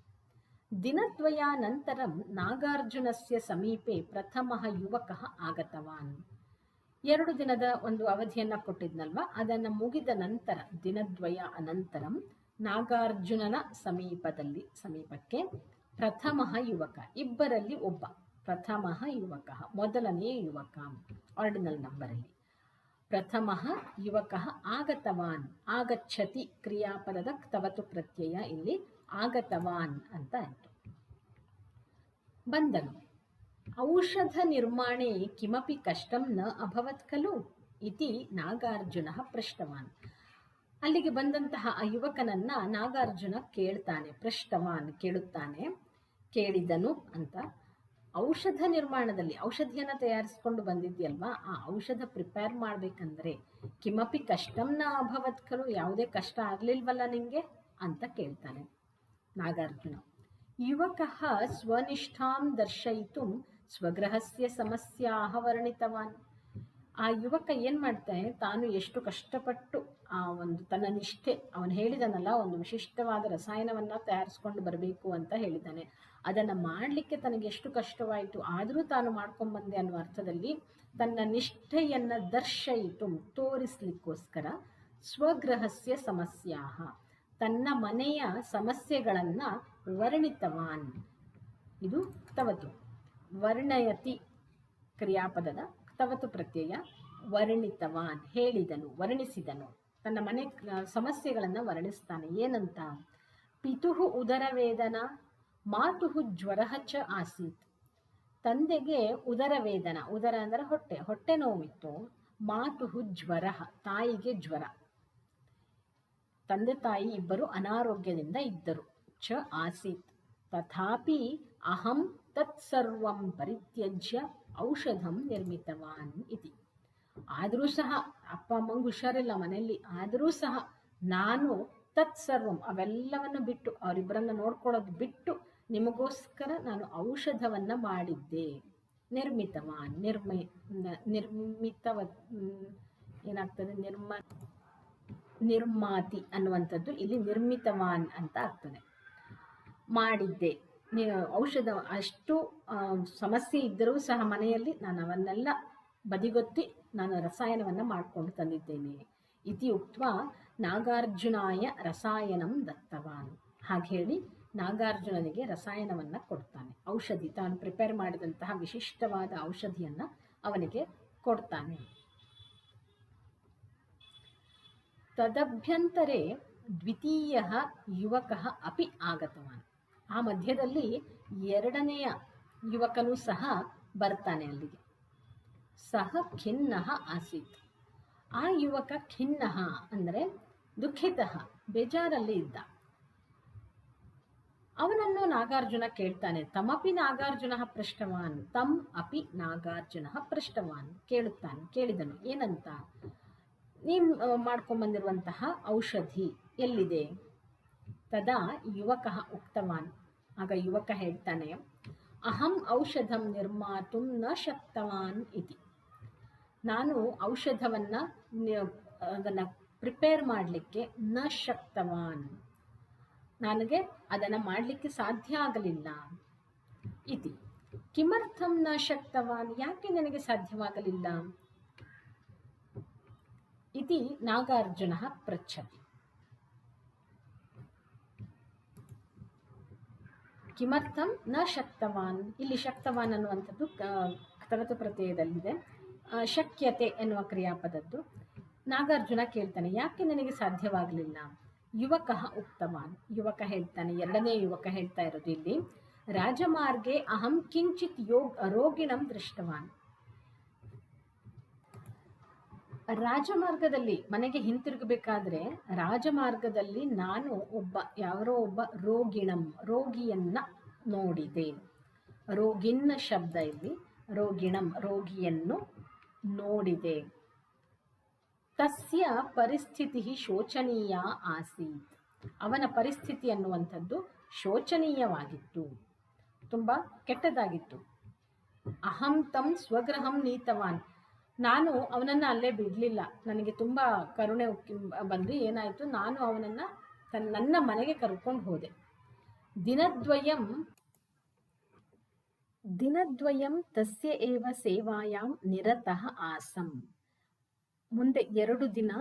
ದಿನದ್ವಯಾನಂತರಂ ನಾಗಾರ್ಜುನಸ್ಯ ಸಮೀಪೆ ಪ್ರಥಮಃ ಯುವಕಃ ಆಗತವಾನ್. 2 ದಿನದ ಒಂದು ಅವಧಿಯನ್ನ ಕೊಟ್ಟಿದ್ನಲ್ವ, ಅದನ್ನು ಮುಗಿದ ನಂತರ ದಿನದ್ವಯ ಅನಂತರಂ ನಾಗಾರ್ಜುನನ ಸಮೀಪಕ್ಕೆ ಪ್ರಥಮಃ ಯುವಕ, ಇಬ್ಬರಲ್ಲಿ ಒಬ್ಬ, ಪ್ರಥಮಃ ಯುವಕ, ಮೊದಲನೆಯ ಯುವಕ, ಆರ್ಡಿನಲ್ ನಂಬರಲ್ಲಿ ಪ್ರಥಮಃ ಯುವಕ ಆಗತವಾನ್, ಆಗಚ್ಚತಿ ಕ್ರಿಯಾಪದದ ಕ್ತವತು ಪ್ರತ್ಯಯ, ಇಲ್ಲಿ ಆಗತವಾನ್ ಅಂತ ಆಯಿತು. ಬಂದನು. ಔಷಧ ನಿರ್ಮಾಣೆ ಕಿಮಪಿ ಕಷ್ಟಂ ನ ಅಭವತ್ ಖಲು ಇತಿ ನಾಗಾರ್ಜುನ ಪೃಷ್ಟವಾನ್. ಅಲ್ಲಿಗೆ ಬಂದಂತಹ ಆ ಯುವಕನನ್ನ ನಾಗಾರ್ಜುನ ಕೇಳ್ತಾನೆ, ಪೃಷ್ಟವಾನ್ ಕೇಳುತ್ತಾನೆ, ಕೇಳಿದನು ಅಂತ. ಔಷಧ ನಿರ್ಮಾಣದಲ್ಲಿ, ಔಷಧಿಯನ್ನು ತಯಾರಿಸ್ಕೊಂಡು ಬಂದಿದ್ಯಲ್ವಾ, ಆ ಔಷಧ ಪ್ರಿಪೇರ್ ಮಾಡಬೇಕಂದ್ರೆ ಕಿಮಪಿ ಕಷ್ಟಂ ನ ಅಭವತ್ ಖಲು, ಯಾವುದೇ ಕಷ್ಟ ಆಗಲಿಲ್ವಲ್ಲ ನಿಂಗೆ ಅಂತ ಕೇಳ್ತಾನೆ ನಾಗಾರ್ಜುನ. ಯುವಕಃ ಸ್ವನಿಷ್ಠಾಂ ದರ್ಶಯಿತು ಸ್ವಗೃಹಸ್ಯ ಸಮಸ್ಯಾಹ ವರ್ಣಿತವಾನ್. ಆ ಯುವಕ ಏನು ಮಾಡ್ತಾನೆ, ತಾನು ಎಷ್ಟು ಕಷ್ಟಪಟ್ಟು ಆ ಒಂದು ತನ್ನ ನಿಷ್ಠೆ, ಅವನು ಹೇಳಿದನಲ್ಲ ಒಂದು ವಿಶಿಷ್ಟವಾದ ರಸಾಯನವನ್ನು ತಯಾರಿಸ್ಕೊಂಡು ಬರಬೇಕು ಅಂತ ಹೇಳಿದ್ದಾನೆ, ಅದನ್ನು ಮಾಡಲಿಕ್ಕೆ ತನಗೆ ಎಷ್ಟು ಕಷ್ಟವಾಯಿತು, ಆದರೂ ತಾನು ಮಾಡ್ಕೊಂಬಂದೆ ಅನ್ನುವ ಅರ್ಥದಲ್ಲಿ ತನ್ನ ನಿಷ್ಠೆಯನ್ನು ದರ್ಶಯಿತು ತೋರಿಸ್ಲಿಕ್ಕೋಸ್ಕರ ಸ್ವಗೃಹಸ್ಯ ಸಮಸ್ಯಾಹ, ತನ್ನ ಮನೆಯ ಸಮಸ್ಯೆಗಳನ್ನು ವರ್ಣಿತವಾನ್, ಇದು ಕ್ತವತು, ವರ್ಣಯತಿ ಕ್ರಿಯಾಪದದ ಕ್ತವತು ಪ್ರತ್ಯಯ, ವರ್ಣಿತವಾನ್ ಹೇಳಿದನು, ವರ್ಣಿಸಿದನು, ತನ್ನ ಮನೆ ಸಮಸ್ಯೆಗಳನ್ನು ವರ್ಣಿಸ್ತಾನೆ. ಏನಂತ, ಪಿತುಃ ಉದರವೇದನ ಮಾತುಃ ಜ್ವರಃ ಚ ಆಸೀತ್. ತಂದೆಗೆ ಉದರವೇದನ, ಉದರ ಅಂದರೆ ಹೊಟ್ಟೆ, ಹೊಟ್ಟೆ ನೋವಿತ್ತು. ಮಾತುಃ ಜ್ವರಃ, ತಾಯಿಗೆ ಜ್ವರ. ತಂದೆ ತಾಯಿ ಇಬ್ಬರು ಅನಾರೋಗ್ಯದಿಂದ ಇದ್ದರು. ಚ ಆಸೀತ್ ತಥಾಪಿ ಅಹಂ ತತ್ಸರ್ವಂ ಪರಿತ್ಯಜ್ಯ ಔಷಧಂ ನಿರ್ಮಿತವಾನ್ ಇತಿ. ಆದರೂ ಸಹ ಅಪ್ಪ ಅಮ್ಮಂಗೆ ಹುಷಾರಿಲ್ಲ ಮನೆಯಲ್ಲಿ, ಆದರೂ ಸಹ ನಾನು ತತ್ಸರ್ವಂ ಅವೆಲ್ಲವನ್ನು ಬಿಟ್ಟು, ಅವರಿಬ್ಬರನ್ನು ನೋಡ್ಕೊಳ್ಳೋದು ಬಿಟ್ಟು ನಿಮಗೋಸ್ಕರ ನಾನು ಔಷಧವನ್ನು ಮಾಡಿದ್ದೆ. ನಿರ್ಮಿತವಾನ್, ನಿರ್ಮಿತವ ಏನಾಗ್ತದೆ, ನಿರ್ಮಾತಿ ಅನ್ನುವಂಥದ್ದು ಇಲ್ಲಿ ನಿರ್ಮಿತವಾನ್ ಅಂತ ಆಗ್ತದೆ. ಮಾಡಿದ್ದೆ, ಔಷಧ ಅಷ್ಟು ಸಮಸ್ಯೆ ಇದ್ದರೂ ಸಹ ಮನೆಯಲ್ಲಿ ನಾನು ಅವನ್ನೆಲ್ಲ ಬದಿಗೊತ್ತಿ ನಾನು ರಸಾಯನವನ್ನು ಮಾಡಿಕೊಂಡು ತಂದಿದ್ದೇನೆ. ಇತಿ ಉಕ್ತ್ವಾ ನಾಗಾರ್ಜುನಾಯ ರಸಾಯನಂ ದತ್ತವಾನ್. ಹಾಗೆ ಹೇಳಿ ನಾಗಾರ್ಜುನನಿಗೆ ರಸಾಯನವನ್ನು ಕೊಡ್ತಾನೆ, ಔಷಧಿ, ತಾನು ಪ್ರಿಪೇರ್ ಮಾಡಿದಂತಹ ವಿಶಿಷ್ಟವಾದ ಔಷಧಿಯನ್ನು ಅವನಿಗೆ ಕೊಡ್ತಾನೆ. ತದಭ್ಯಂತರೆ ದ್ವಿತೀಯ ಯುವಕ ಅಪಿ ಆಗತವಾನ್. ಆ ಮಧ್ಯದಲ್ಲಿ 2ನೆಯ ಯುವಕನೂ ಸಹ ಬರ್ತಾನೆ ಅಲ್ಲಿಗೆ. ಸಹ ಖಿನ್ನಃ ಆಸೀತ್. ಆ ಯುವಕ ಖಿನ್ನಃ ಅಂದರೆ ದುಃಖಿತಃ, ಬೇಜಾರಲ್ಲಿ ಇದ್ದ. ಅವನನ್ನು ನಾಗಾರ್ಜುನ ಕೇಳ್ತಾನೆ. ತಮಪಿ ನಾಗಾರ್ಜುನ ಪೃಷ್ಟವಾನ್, ತಮ್ ಅಪಿ ನಾಗಾರ್ಜುನ ಪೃಷ್ಟವಾನ್, ಕೇಳಿದನು. ಏನಂತ, ನೀವು ಮಾಡ್ಕೊಂಬಂದಿರುವಂತಹ ಔಷಧಿ ಎಲ್ಲಿದೆ? ತದಾ ಯುವಕ ಉಕ್ತವಾನ್. ಆಗ ಯುವಕ ಹೇಳ್ತಾನೆ, ಅಹಂ ಔಷಧಂ ನಿರ್ಮಾತುಂ ನ ಶಕ್ತವಾನ್ ಇತಿ. ನಾನು ಔಷಧವನ್ನು ಅದನ್ನು ಪ್ರಿಪೇರ್ ಮಾಡಲಿಕ್ಕೆ ನ ಶಕ್ತವಾನ್, ನನಗೆ ಅದನ್ನು ಮಾಡಲಿಕ್ಕೆ ಸಾಧ್ಯ ಆಗಲಿಲ್ಲ. ಇತಿ ಕಿಮರ್ಥಂ ನ ಶಕ್ತವಾನ್, ಯಾಕೆ ನನಗೆ ಸಾಧ್ಯವಾಗಲಿಲ್ಲ? ಇತಿ ನಾಗಾರ್ಜುನ ಪೃಚ್ಛತಿ. ಕಿಮರ್ಥಂ ನ ಶಕ್ತವಾನ್, ಇಲ್ಲಿ ಶಕ್ತವಾನ್ ಅನ್ನುವಂಥದ್ದು ಕ್ತವತು ಪ್ರತ್ಯಯದಲ್ಲಿದೆ, ಶಕ್ಯತೆ ಎನ್ನುವ ಕ್ರಿಯಾಪದದ್ದು. ನಾಗಾರ್ಜುನ ಕೇಳ್ತಾನೆ, ಯಾಕೆ ನನಗೆ ಸಾಧ್ಯವಾಗಲಿಲ್ಲ? ಯುವಕ ಉಕ್ತವಾನ್, ಯುವಕ ಹೇಳ್ತಾನೆ, 2ನೇ ಯುವಕ ಹೇಳ್ತಾ ಇರೋದು ಇಲ್ಲಿ, ರಾಜಮಾರ್ಗೆ ಅಹಂ ಕಿಂಚಿತ್ ರೋಗಿಣಂ ದೃಷ್ಟವಾನ್. ರಾಜಮಾರ್ಗದಲ್ಲಿ, ಮನೆಗೆ ಹಿಂತಿರುಗಬೇಕಾದ್ರೆ ರಾಜಮಾರ್ಗದಲ್ಲಿ ನಾನು ಯಾರೋ ಒಬ್ಬ ರೋಗಿಯನ್ನ ನೋಡಿದೆ. ರೋಗಿನ್ನ ಶಬ್ದ ಇಲ್ಲಿ, ರೋಗಿಣಂ ರೋಗಿಯನ್ನು ನೋಡಿದೆ. ತಸ್ಯ ಪರಿಸ್ಥಿತಿ ಶೋಚನೀಯ ಆಸೀತ್. ಅವನ ಪರಿಸ್ಥಿತಿ ಅನ್ನುವಂಥದ್ದು ಶೋಚನೀಯವಾಗಿತ್ತು, ತುಂಬ ಕೆಟ್ಟದಾಗಿತ್ತು. ಅಹಂ ತಂ ಸ್ವಗೃಹಂ ನೀತವಾನ್, ನಾನು ಅವನನ್ನು ಅಲ್ಲೇ ಬಿಡಲಿಲ್ಲ. ನನಗೆ ತುಂಬ ಕರುಣೆ ಬಂದು ಏನಾಯಿತು, ನಾನು ಅವನನ್ನು ನನ್ನ ಮನೆಗೆ ಕರ್ಕೊಂಡು ಹೋದೆ. ದಿನದ್ವಯಂ ದಿನದ್ವಯಂ ತಸ್ಯ ಏವ ಸೇವಾಯಾಂ ನಿರತಃ ಆಸಂ. ಮುಂದೆ 2 ದಿನ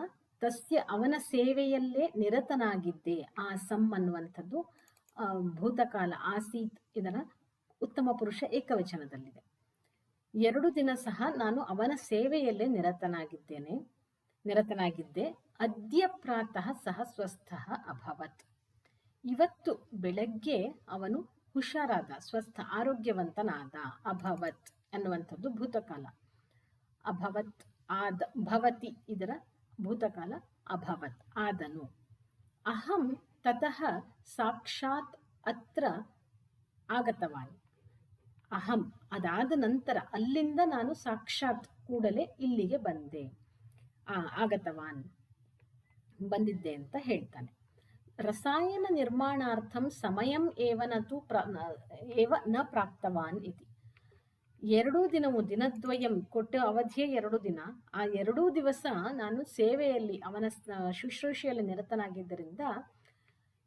ತಸ್ಯ ಅವನ ಸೇವೆಯಲ್ಲೇ ನಿರತನಾಗಿದ್ದೆ. ಆಸಂ ಅನ್ನುವಂಥದ್ದು ಭೂತಕಾಲ. ಆಸೀತ್ ಇದರ ಉತ್ತಮ ಪುರುಷ ಏಕವಚನದಲ್ಲಿದೆ. 2 ದಿನ ಸಹ ನಾನು ಅವನ ಸೇವೆಯಲ್ಲೇ ನಿರತನಾಗಿದ್ದೆ. ಅದ್ಯ ಪ್ರಾತಃ ಸಹ ಸ್ವಸ್ಥಃ ಅಭವತ್. ಇವತ್ತು ಬೆಳಗ್ಗೆ ಅವನು ಹುಷಾರಾದ, ಸ್ವಸ್ಥ ಆರೋಗ್ಯವಂತನಾದ. ಅಭವತ್ ಅನ್ನುವಂಥದ್ದು ಭೂತಕಾಲ. ಅಭವತ್ ಆದ, ಭವತಿ ಇದರ ಭೂತಕಾಲ. ಅಭವತ್ ಆದನು. ಅಹಂ ತತಃ ಸಾಕ್ಷಾತ್ ಅತ್ರ ಆಗತವಾನ್. ಅಹಂ ಅದಾದ ನಂತರ ಅಲ್ಲಿಂದ ನಾನು ಸಾಕ್ಷಾತ್ ಕೂಡಲೇ ಇಲ್ಲಿಗೆ ಬಂದೆ. ಆಗತವಾನ್ ಬಂದಿದ್ದೆ ಅಂತ ಹೇಳ್ತಾನೆ. ರಸಾಯನ ನಿರ್ಮಾಣಾರ್ಥಂ ಸಮಯಂ ಏವ ನ ಪ್ರಾಪ್ತವಾನ್ ಇತಿ. 2 ದಿನವು ದಿನದ್ವಯಂ ಕೊಟ್ಟ ಅವಧಿಯ 2 ದಿನ. ಆ 2 ದಿವಸ ನಾನು ಸೇವೆಯಲ್ಲಿ ಅವನ ಶುಶ್ರೂಷೆಯಲ್ಲಿ ನಿರತನಾಗಿದ್ದರಿಂದ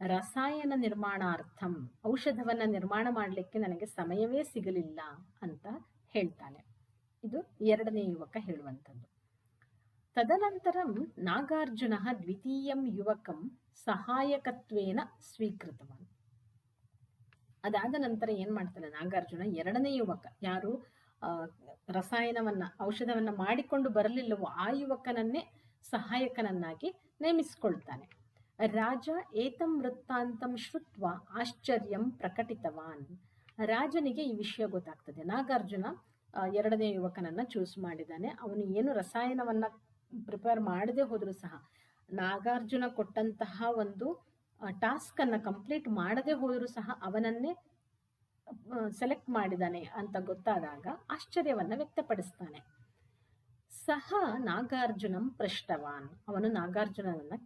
ರಸಾಯನ ನಿರ್ಮಾಣಾರ್ಥಂ ಔಷಧವನ್ನ ನಿರ್ಮಾಣ ಮಾಡಲಿಕ್ಕೆ ನನಗೆ ಸಮಯವೇ ಸಿಗಲಿಲ್ಲ ಅಂತ ಹೇಳ್ತಾನೆ. ಇದು 2ನೇ ಯುವಕ ಹೇಳುವಂಥದ್ದು. ತದನಂತರಂ ನಾಗಾರ್ಜುನ ದ್ವಿತೀಯಂ ಯುವಕಂ ಸಹಾಯಕತ್ವೇನ ಸ್ವೀಕೃತವಾನ್. ಅದಾದ ನಂತರ ಏನ್ ಮಾಡ್ತಾನೆ ನಾಗಾರ್ಜುನ, 2ನೇ ಯುವಕ ಯಾರು ಔಷಧವನ್ನ ಮಾಡಿಕೊಂಡು ಬರಲಿಲ್ಲವೋ ಆ ಯುವಕನನ್ನೇ ಸಹಾಯಕನನ್ನಾಗಿ ನೇಮಿಸಿಕೊಳ್ತಾನೆ. ರಾಜ ಏತಂ ವೃತ್ತಾಂತಂ ಶ್ರುತ್ವ ಆಶ್ಚರ್ಯಂ ಪ್ರಕಟಿತವಾನ್. ರಾಜನಿಗೆ ಈ ವಿಷಯ ಗೊತ್ತಾಗ್ತದೆ. ನಾಗಾರ್ಜುನ 2ನೇ ಯುವಕನನ್ನ ಚೂಸ್ ಮಾಡಿದ್ದಾನೆ. ಅವನು ಏನು ರಸಾಯನವನ್ನ ಪ್ರಿಪೇರ್ ಮಾಡದೆ ಹೋದ್ರು ಸಹ, ನಾಗಾರ್ಜುನ ಕೊಟ್ಟಂತಹ ಒಂದು ಟಾಸ್ಕ್ ಅನ್ನ ಕಂಪ್ಲೀಟ್ ಮಾಡದೆ ಹೋದ್ರು ಸಹ ಅವನನ್ನೇ ಸೆಲೆಕ್ಟ್ ಮಾಡಿದ್ದಾನೆ ಅಂತ ಗೊತ್ತಾದಾಗ ಆಶ್ಚರ್ಯವನ್ನ ವ್ಯಕ್ತಪಡಿಸ್ತಾನೆ. ಸಹ ನಾಗಾರ್ಜುನಂ ಪೃಷ್ಟವಾನ್. ಅವನು ನಾಗಾರ್ಜುನನನ್ನ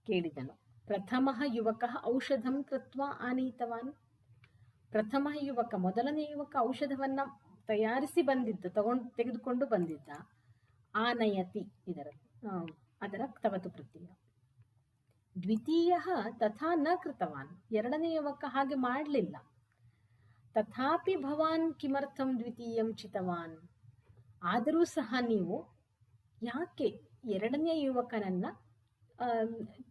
ಕೇಳಿದನು. ಪ್ರಥಮ ಯುವಕ ಔಷಧಂ ಕೃತ್ವ ಆನೀತವಾನ್. ಪ್ರಥಮ ಯುವಕ, 1ನೇ ಯುವಕ ಔಷಧವನ್ನ ತಯಾರಿಸಿ ತೆಗೆದುಕೊಂಡು ಬಂದಿದ್ದ. ಆನಯತಿ ಅದರ ತವತು ಪ್ರತ್ಯಯ. ದ್ವಿತೀಯ ತಥಾ ನ ಕೃತವಾನ್. 2ನೇ ಯುವಕ ಹಾಗೆ ಮಾಡಲಿಲ್ಲ. ತಥಾಪಿ ಭವಾನ್ ಕಿಮರ್ಥಂ ದ್ವಿತೀಯಂ ಚಿತವಾನ್. ಆದರೂ ಸಹ ನೀವು ಯಾಕೆ 2ನೇ ಯುವಕನನ್ನ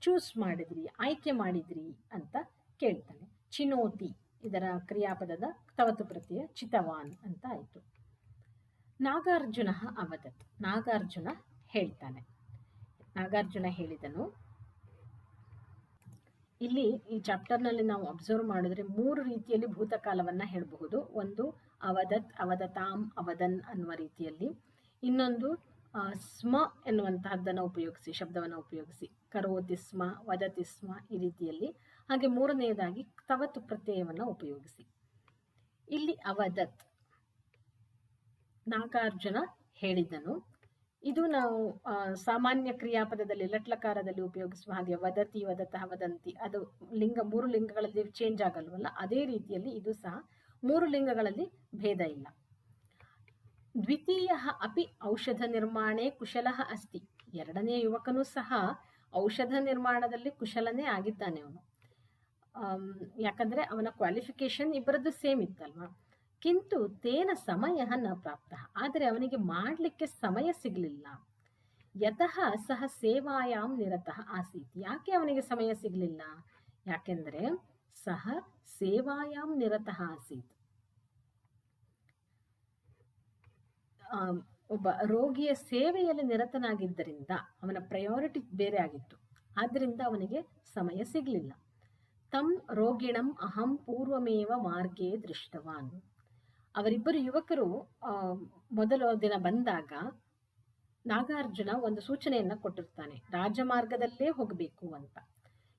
ಚೂಸ್ ಮಾಡಿದ್ರಿ, ಆಯ್ಕೆ ಮಾಡಿದ್ರಿ ಅಂತ ಕೇಳ್ತಾನೆ. ಚಿನೋತಿ ಇದರ ಕ್ರಿಯಾಪದದ ತವತು ಪ್ರತ್ಯಯ ಚಿತವಾನ್ ಅಂತ ಆಯ್ತು. ನಾಗಾರ್ಜುನ ಅವದತ್. ನಾಗಾರ್ಜುನ ಹೇಳ್ತಾನೆ. ನಾಗಾರ್ಜುನ ಹೇಳಿದನು. ಇಲ್ಲಿ ಈ ಚಾಪ್ಟರ್ನಲ್ಲಿ ನಾವು ಅಬ್ಸರ್ವ್ ಮಾಡಿದ್ರೆ 3 ರೀತಿಯಲ್ಲಿ ಭೂತಕಾಲವನ್ನ ಹೇಳಬಹುದು. ಒಂದು ಅವದತ್, ಅವದತಾಂ, ಅವದನ್ ಅನ್ನುವ ರೀತಿಯಲ್ಲಿ. ಇನ್ನೊಂದು ಸ್ಮ ಎನ್ನುವಂತಹದ್ದನ್ನು ಉಪಯೋಗಿಸಿ, ಶಬ್ದವನ್ನು ಉಪಯೋಗಿಸಿ, ಕರೋತಿ ಸ್ಮ, ವದತಿ ಸ್ಮ ಈ ರೀತಿಯಲ್ಲಿ. ಹಾಗೆ 3ನೇದಾಗಿ ತವತು ಪ್ರತ್ಯಯವನ್ನು ಉಪಯೋಗಿಸಿ. ಇಲ್ಲಿ ಅವದತ್, ನಾಗಾರ್ಜುನ ಹೇಳಿದನು. ಇದು ನಾವು ಸಾಮಾನ್ಯ ಕ್ರಿಯಾಪದದಲ್ಲಿ ಲಟ್ಲಕಾರದಲ್ಲಿ ಉಪಯೋಗಿಸುವ ಹಾಗೆ ವದತಿ, ವದತಃ, ವದಂತಿ ಅದು 3 ಲಿಂಗಗಳಲ್ಲಿ ಚೇಂಜ್ ಆಗಲ್ವಲ್ಲ, ಅದೇ ರೀತಿಯಲ್ಲಿ ಇದು ಸಹ 3 ಲಿಂಗಗಳಲ್ಲಿ ಭೇದ ಇಲ್ಲ. ದ್ವಿತೀಯ ಅಪಿ ಔಷಧ ನಿರ್ಮಾಣೆ ಕುಶಲಃ ಅಸ್ತಿ. 2ನೇ ಯುವಕನೂ ಸಹ ಔಷಧ ನಿರ್ಮಾಣದಲ್ಲಿ ಕುಶಲನೇ ಆಗಿದ್ದಾನೆ ಅವನು. ಯಾಕಂದ್ರೆ ಅವನ ಕ್ವಾಲಿಫಿಕೇಶನ್ ಇಬ್ಬರದ್ದು ಸೇಮ್ ಇತ್ತಲ್ವಾ. ಕಿಂತು ತೇನ ಸಮಯ ನ ಪ್ರಾಪ್ತ. ಆದರೆ ಅವನಿಗೆ ಮಾಡಲಿಕ್ಕೆ ಸಮಯ ಸಿಗಲಿಲ್ಲ. ಯತಃ ಸಹ ಸೇವಾಯಾಂ ನಿರತಃ ಆಸೀತ್. ಯಾಕೆ ಅವನಿಗೆ ಸಮಯ ಸಿಗಲಿಲ್ಲ? ಯಾಕೆಂದ್ರೆ ಸಹ ಸೇವಾಯಾಂ ನಿರತಃ ಆಸೀತ್. ಒಬ್ಬ ರೋಗಿಯ ಸೇವೆಯಲ್ಲಿ ನಿರತನಾಗಿದ್ದರಿಂದ ಅವನ ಪ್ರಯಾರಿಟಿ ಬೇರೆ ಆಗಿತ್ತು. ಆದ್ದರಿಂದ ಅವನಿಗೆ ಸಮಯ ಸಿಗಲಿಲ್ಲ. ತಂ ರೋಗಿಣಂ ಅಹಂ ಪೂರ್ವಮೇವ ಮಾರ್ಗೇ ದೃಷ್ಟವಾನ್. ಅವರಿಬ್ಬರು ಯುವಕರು ಮೊದಲ ದಿನ ಬಂದಾಗ ನಾಗಾರ್ಜುನ ಒಂದು ಸೂಚನೆಯನ್ನ ಕೊಟ್ಟಿರ್ತಾನೆ, ರಾಜಮಾರ್ಗದಲ್ಲೇ ಹೋಗಬೇಕು ಅಂತ.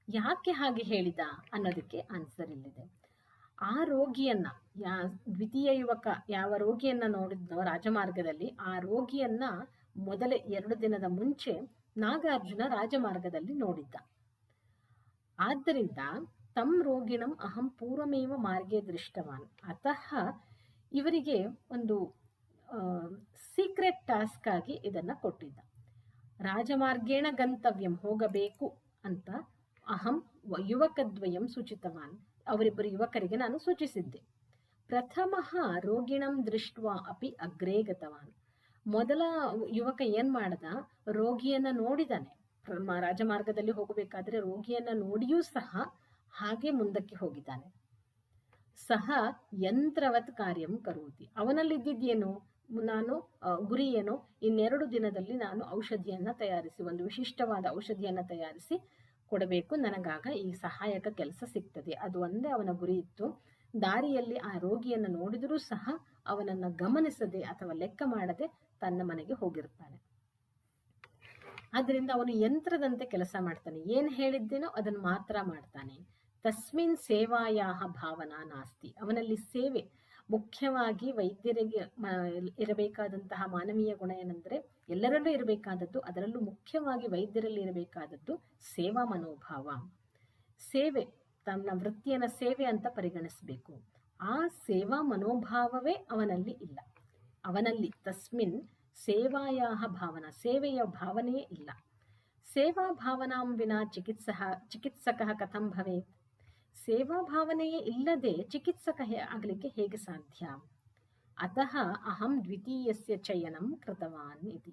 ಯಾಕೆ ಹಾಗೆ ಹೇಳಿದ ಅನ್ನೋದಕ್ಕೆ ಆನ್ಸರ್ ಇಲ್ಲಿದೆ. ಆ ರೋಗಿಯನ್ನ, ದ್ವಿತೀಯ ಯುವಕ ಯಾವ ರೋಗಿಯನ್ನ ನೋಡಿದ್ನೋ ರಾಜಮಾರ್ಗದಲ್ಲಿ, ಆ ರೋಗಿಯನ್ನ ಮೊದಲ 2 ದಿನದ ಮುಂಚೆ ನಾಗಾರ್ಜುನ ರಾಜಮಾರ್ಗದಲ್ಲಿ ನೋಡಿದ್ದ. ಆದ್ದರಿಂದ ತಂ ರೋಗಿಣಂ ಅಹಂ ಪೂರ್ವಮೇವ ಮಾರ್ಗೇ ದೃಷ್ಟವಾನ್. ಅತಃ ಇವರಿಗೆ ಒಂದು ಸೀಕ್ರೆಟ್ ಟಾಸ್ಕ್ ಆಗಿ ಇದನ್ನು ಕೊಟ್ಟಿದ್ದ. ರಾಜಮಾರ್ಗೇಣ ಗಂತವ್ಯಂ, ಹೋಗಬೇಕು ಅಂತ ಅಹಂ ಯುವಕದ್ವಯಂ ಸೂಚಿತವಾನ್, ಅವರಿಬ್ಬರು ಯುವಕರಿಗೆ ನಾನು ಸೂಚಿಸಿದ್ದೆ. ಪ್ರಥಮಃ ರೋಗಿಣಂ ದೃಷ್ಟ್ವಾ ಅಪಿ ಅಗ್ರೇ ಗತವಾನ್, ಮೊದಲ ಯುವಕ ಏನ್ ಮಾಡ್ದ, ರೋಗಿಯನ್ನ ನೋಡಿದಾನೆ. ರಾಜಮಾರ್ಗದಲ್ಲಿ ಹೋಗಬೇಕಾದ್ರೆ ರೋಗಿಯನ್ನ ನೋಡಿಯೂ ಸಹ ಹಾಗೆ ಮುಂದಕ್ಕೆ ಹೋಗಿದ್ದಾನೆ. ಸಹ ಯಂತ್ರವತ್ ಕಾರ್ಯಂ ಕರೋತಿ, ಅವನಲ್ಲಿದ್ದೇನು, ನಾನು ಗುರಿ ಏನು, 2 ದಿನದಲ್ಲಿ ನಾನು ಔಷಧಿಯನ್ನ ತಯಾರಿಸಿ, ಒಂದು ವಿಶಿಷ್ಟವಾದ ಔಷಧಿಯನ್ನ ತಯಾರಿಸಿ ಕೊಡಬೇಕು, ನನಗಾಗ ಈ ಸಹಾಯಕ ಕೆಲಸ ಸಿಗ್ತದೆ, ಅದು ಒಂದೇ ಅವನ ಗುರಿ ಇತ್ತು. ದಾರಿಯಲ್ಲಿ ಆ ರೋಗಿಯನ್ನು ನೋಡಿದರೂ ಸಹ ಅವನನ್ನು ಗಮನಿಸದೆ ಅಥವಾ ಲೆಕ್ಕ ಮಾಡದೆ ತನ್ನ ಮನೆಗೆ ಹೋಗಿರ್ತಾನೆ. ಆದ್ದರಿಂದ ಅವನು ಯಂತ್ರದಂತೆ ಕೆಲಸ ಮಾಡ್ತಾನೆ, ಏನು ಹೇಳಿದ್ದೇನೋ ಅದನ್ನು ಮಾತ್ರ ಮಾಡ್ತಾನೆ. ತಸ್ಮಿನ್ ಸೇವಾಯಾಹ ಭಾವನಾ ನಾಸ್ತಿ, ಅವನಲ್ಲಿ ಸೇವೆ, ಮುಖ್ಯವಾಗಿ ವೈದ್ಯರಿಗೆ ಇರಬೇಕಾದಂತಹ ಮಾನವೀಯ ಗುಣ ಏನೆಂದರೆ ಎಲ್ಲರಲ್ಲೂ ಇರಬೇಕಾದದ್ದು, ಅದರಲ್ಲೂ ಮುಖ್ಯವಾಗಿ ವೈದ್ಯರಲ್ಲಿ ಇರಬೇಕಾದದ್ದು ಸೇವಾ ಮನೋಭಾವ. ಸೇವೆ, ತನ್ನ ವೃತ್ತಿಯನ್ನು ಸೇವೆ ಅಂತ ಪರಿಗಣಿಸಬೇಕು. ಆ ಸೇವಾ ಮನೋಭಾವವೇ ಅವನಲ್ಲಿ ಇಲ್ಲ. ಅವನಲ್ಲಿ ತಸ್ಮಿನ್ ಸೇವಾಯಾಹ ಭಾವನಾ, ಸೇವೆಯ ಭಾವನೆಯೇ ಇಲ್ಲ. ಸೇವಾ ಭಾವನಾಂ ವಿನಾ ಚಿಕಿತ್ಸಕ ಕಥಂ ಭವೇತ್, ಸೇವಾ ಭಾವನೆಯೇ ಇಲ್ಲದೆ ಚಿಕಿತ್ಸಕ ಆಗಲಿಕ್ಕೆ ಹೇಗೆ ಸಾಧ್ಯ. ಅತಃ ಅಹಂ ದ್ವಿತೀಯಸ್ಯ ಚಯನಂ ಕೃತವಾನ್ ಇತಿ.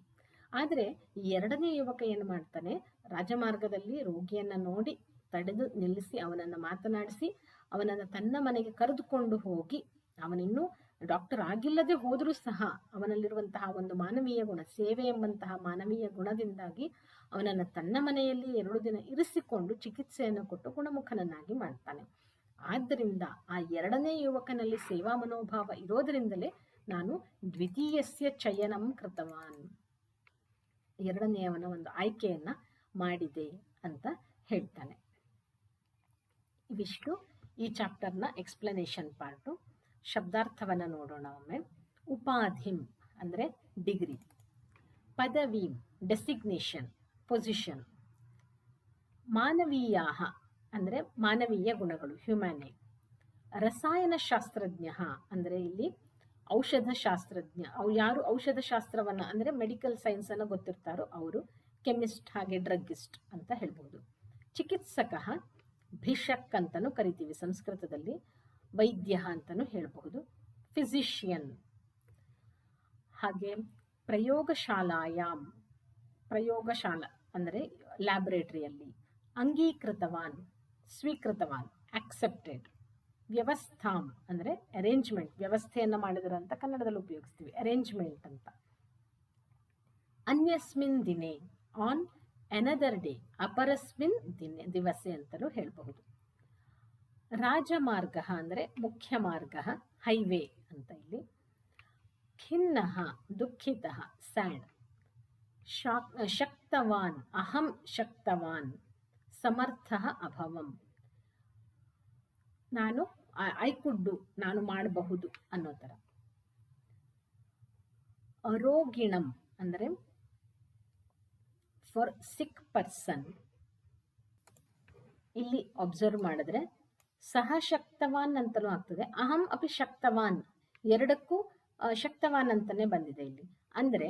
ಆದರೆ 2ನೇ ಯುವಕ ಏನು ಮಾಡ್ತಾನೆ, ರಾಜಮಾರ್ಗದಲ್ಲಿ ರೋಗಿಯನ್ನು ನೋಡಿ ತಡೆದು ನಿಲ್ಲಿಸಿ ಅವನನ್ನು ಮಾತನಾಡಿಸಿ ಅವನನ್ನು ತನ್ನ ಮನೆಗೆ ಕರೆದುಕೊಂಡು ಹೋಗಿ, ಅವನಿನ್ನೂ ಡಾಕ್ಟರ್ ಆಗಿಲ್ಲದೆ ಹೋದರೂ ಸಹ ಅವನಲ್ಲಿರುವಂತಹ ಒಂದು ಮಾನವೀಯ ಗುಣ, ಸೇವೆ ಎಂಬಂತಹ ಮಾನವೀಯ ಗುಣದಿಂದಾಗಿ ಅವನನ್ನು ತನ್ನ ಮನೆಯಲ್ಲಿ 2 ದಿನ ಇರಿಸಿಕೊಂಡು ಚಿಕಿತ್ಸೆಯನ್ನು ಕೊಟ್ಟು ಗುಣಮುಖನನ್ನಾಗಿ ಮಾಡ್ತಾನೆ. ಆದ್ದರಿಂದ ಆ 2ನೇ ಯುವಕನಲ್ಲಿ ಸೇವಾ ಮನೋಭಾವ ಇರೋದರಿಂದಲೇ ನಾನು ದ್ವಿತೀಯಸ್ಯ ಚಯನಂ ಕೃತವಾನ್, 2ನೇಯವನ ಒಂದು ಆಯ್ಕೆಯನ್ನ ಮಾಡಿದೆ ಅಂತ ಹೇಳ್ತಾನೆ. ಇವಿಷ್ಟು ಈ ಚಾಪ್ಟರ್ನ ಎಕ್ಸ್ಪ್ಲನೇಷನ್ ಪಾರ್ಟು. ಶಬ್ದಾರ್ಥವನ್ನು ನೋಡೋಣ ಒಮ್ಮೆ. ಉಪಾಧಿಂ ಅಂದರೆ ಡಿಗ್ರಿ, ಪದವೀಂ ಡೆಸಿಗ್ನೇಷನ್ ಪೊಸಿಷನ್, ಮಾನವೀಯಾಹ ಅಂದರೆ ಮಾನವೀಯ ಗುಣಗಳು ಹ್ಯುಮ್ಯಾನಿ, ರಸಾಯನಶಾಸ್ತ್ರಜ್ಞ ಅಂದರೆ ಇಲ್ಲಿ ಔಷಧಶಾಸ್ತ್ರಜ್ಞ, ಯಾರು ಔಷಧಶಾಸ್ತ್ರವನ್ನು ಅಂದರೆ ಮೆಡಿಕಲ್ ಸೈನ್ಸನ್ನು ಗೊತ್ತಿರ್ತಾರೋ ಅವರು ಕೆಮಿಸ್ಟ್, ಹಾಗೆ ಡ್ರಗ್ಗಿಸ್ಟ್ ಅಂತ ಹೇಳ್ಬೋದು. ಚಿಕಿತ್ಸಕ ಭಿಷಕ್ ಅಂತಲೂ ಕರಿತೀವಿ ಸಂಸ್ಕೃತದಲ್ಲಿ, ವೈದ್ಯ ಅಂತಲೂ ಹೇಳಬಹುದು. ಫಿಸಿಷಿಯನ್, ಹಾಗೆ ಪ್ರಯೋಗಶಾಲಾಯಾಮ್, ಪ್ರಯೋಗಶಾಲಾ ಅಂದರೆ ಲ್ಯಾಬೊರೇಟರಿಯಲ್ಲಿ, ಅಂಗೀಕೃತವಾನ್ ಸ್ವೀಕೃತವಾನ್ ಆಕ್ಸೆಪ್ಟೆಡ್, ವ್ಯವಸ್ಥಾಂ ಅಂದರೆ ಅರೇಂಜ್ಮೆಂಟ್, ವ್ಯವಸ್ಥೆಯನ್ನು ಮಾಡಿದ್ರು ಅಂತ ಕನ್ನಡದಲ್ಲಿ ಉಪಯೋಗಿಸ್ತೀವಿ, ಅರೇಂಜ್ಮೆಂಟ್ ಅಂತ. ಅನ್ಯಸ್ಮಿನ್ ದಿನೇ ಆನ್ ಅನದರ್ ಡೇ, ಅಪರಸ್ಮಿನ್ ದಿನೇ ದಿವಸೆ ಅಂತಲೂ ಹೇಳಬಹುದು. ರಾಜಮಾರ್ಗ ಅಂದರೆ ಮುಖ್ಯ ಮಾರ್ಗ, ಹೈವೇ ಅಂತ ಇಲ್ಲಿ. ಖಿನ್ನ ದುಃಖಿತ ಸ್ಯಾಡ್, ಶಕ್ತವಾನ್ ಅಹಂ ಶಕ್ತವಾನ್, ಸಮರ್ಥ ಅಭವಂ, ನಾನು ಐ ಕುಡ್ ಡು, ನಾನು ಮಾಡಬಹುದು ಅನ್ನೋ ಥರ. ಅರೋಗಿಣಂ ಅಂದರೆ ಫಾರ್ ಸಿಕ್ ಪರ್ಸನ್, ಇಲ್ಲಿ ಅಬ್ಸರ್ವ್ ಮಾಡಿದ್ರೆ ಸಹ ಶಕ್ತವಾನ್ ಅಂತಲೂ ಆಗ್ತದೆ, ಅಹಂ ಅಪಿ ಶಕ್ತವಾನ್, 2ಕ್ಕೂ ಶಕ್ತವಾನ್ ಅಂತಾನೆ ಬಂದಿದೆ ಇಲ್ಲಿ. ಅಂದರೆ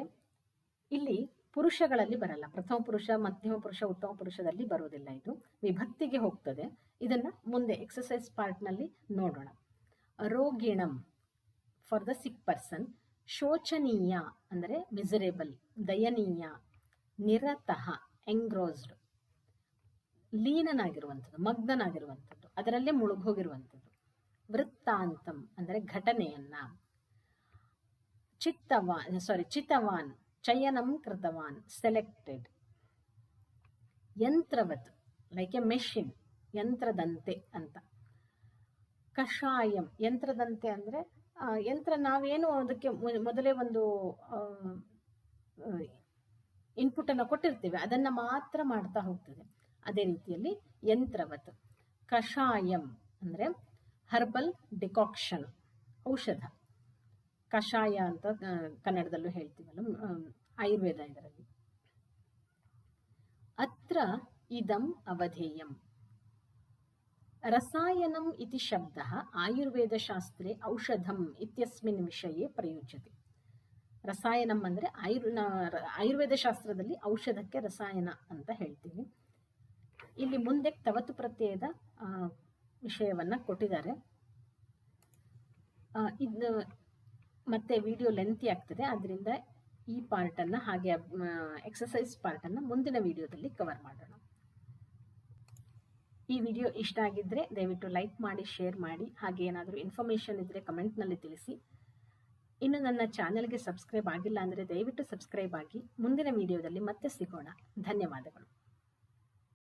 ಇಲ್ಲಿ ಪುರುಷಗಳಲ್ಲಿ ಬರಲ್ಲ, ಪ್ರಥಮ ಪುರುಷ, ಮಧ್ಯಮ ಪುರುಷ, ಉತ್ತಮ ಪುರುಷದಲ್ಲಿ ಬರೋದಿಲ್ಲ, ಇದು ವಿಭಕ್ತಿಗೆ ಹೋಗ್ತದೆ. ಇದನ್ನ ಮುಂದೆ ಎಕ್ಸಸೈಸ್ ಪಾರ್ಟ್ನಲ್ಲಿ ನೋಡೋಣ. ರೋಗಿಣಂ ಫಾರ್ ದ ಸಿಕ್ ಪರ್ಸನ್, ಶೋಚನೀಯ ಅಂದರೆ ಮಿಸರೇಬಲ್, ದಯನೀಯ, ನಿರತಃ ಎಂಗ್ರೋಸ್ಡ್, ಲೀನನಾಗಿರುವಂಥದ್ದು, ಮಗ್ನನಾಗಿರುವಂಥದ್ದು, ಅದರಲ್ಲೇ ಮುಳುಗೋಗಿರುವಂಥದ್ದು. ವೃತ್ತಾಂತಂ ಅಂದರೆ ಘಟನೆಯನ್ನ. ಚಿತವಾನ್ ಚಯನಂ ಕೃತವಾನ್ ಸೆಲೆಕ್ಟೆಡ್. ಯಂತ್ರವತ್ ಲೈಕ್ ಎ ಮೆಷಿನ್, ಯಂತ್ರದಂತೆ ಅಂತ. ಕಷಾಯಂ ಯಂತ್ರದಂತೆ ಅಂದರೆ ಯಂತ್ರ, ನಾವೇನು ಅದಕ್ಕೆ ಮೊದಲೇ ಒಂದು ಇನ್ಪುಟ್ ಅನ್ನು ಕೊಟ್ಟಿರ್ತೇವೆ, ಅದನ್ನ ಮಾತ್ರ ಮಾಡ್ತಾ ಹೋಗ್ತದೆ. ಅದೇ ರೀತಿಯಲ್ಲಿ ಯಂತ್ರವತ್. ಕಷಾಯಂ ಅಂದರೆ ಹರ್ಬಲ್ ಡಿಕಾಕ್ಷನ್, ಔಷಧ, ಕಷಾಯ ಅಂತ ಕನ್ನಡದಲ್ಲೂ ಹೇಳ್ತೀವಲ್ಲ, ಆಯುರ್ವೇದ ಇದರಲ್ಲಿ. ಅತ್ರ ಇದಂ ಅವಧೇಯಂ, ರಸಾಯನಂ ಇತಿ ಶಬ್ದಃ ಆಯುರ್ವೇದಶಾಸ್ತ್ರೇ ಔಷಧಂ ಇತ್ಯಸ್ಮಿನ್ ವಿಷಯೇ ಪ್ರಯುಜ್ಯತೆ. ರಸಾಯನಂ ಅಂದರೆ ಆಯುರ್ವೇದ ಶಾಸ್ತ್ರದಲ್ಲಿ ಔಷಧಕ್ಕೆ ರಸಾಯನ ಅಂತ ಹೇಳ್ತೀವಿ. ಇಲ್ಲಿ ಮುಂದೆ ತವತು ಪ್ರತ್ಯಯದ ವಿಷಯವನ್ನು ಕೊಟ್ಟಿದ್ದಾರೆ. ಇದು ಮತ್ತೆ ವಿಡಿಯೋ ಲೆಂತಿ ಆಗ್ತದೆ, ಆದ್ದರಿಂದ ಈ ಪಾರ್ಟನ್ನು ಹಾಗೆ ಎಕ್ಸಸೈಸ್ ಪಾರ್ಟನ್ನು ಮುಂದಿನ ವಿಡಿಯೋದಲ್ಲಿ ಕವರ್ ಮಾಡೋಣ. ಈ ವಿಡಿಯೋ ಇಷ್ಟ ಆಗಿದ್ದರೆ ದಯವಿಟ್ಟು ಲೈಕ್ ಮಾಡಿ, ಶೇರ್ ಮಾಡಿ. ಹಾಗೆ ಏನಾದರೂ ಇನ್ಫಾರ್ಮೇಷನ್ ಇದ್ದರೆ ಕಮೆಂಟ್ನಲ್ಲಿ ತಿಳಿಸಿ. ಇನ್ನು ನನ್ನ ಚಾನೆಲ್ಗೆ ಸಬ್ಸ್ಕ್ರೈಬ್ ಆಗಿಲ್ಲ ಅಂದರೆ ದಯವಿಟ್ಟು ಸಬ್ಸ್ಕ್ರೈಬ್ ಆಗಿ. ಮುಂದಿನ ವಿಡಿಯೋದಲ್ಲಿ ಮತ್ತೆ ಸಿಗೋಣ. ಧನ್ಯವಾದಗಳು.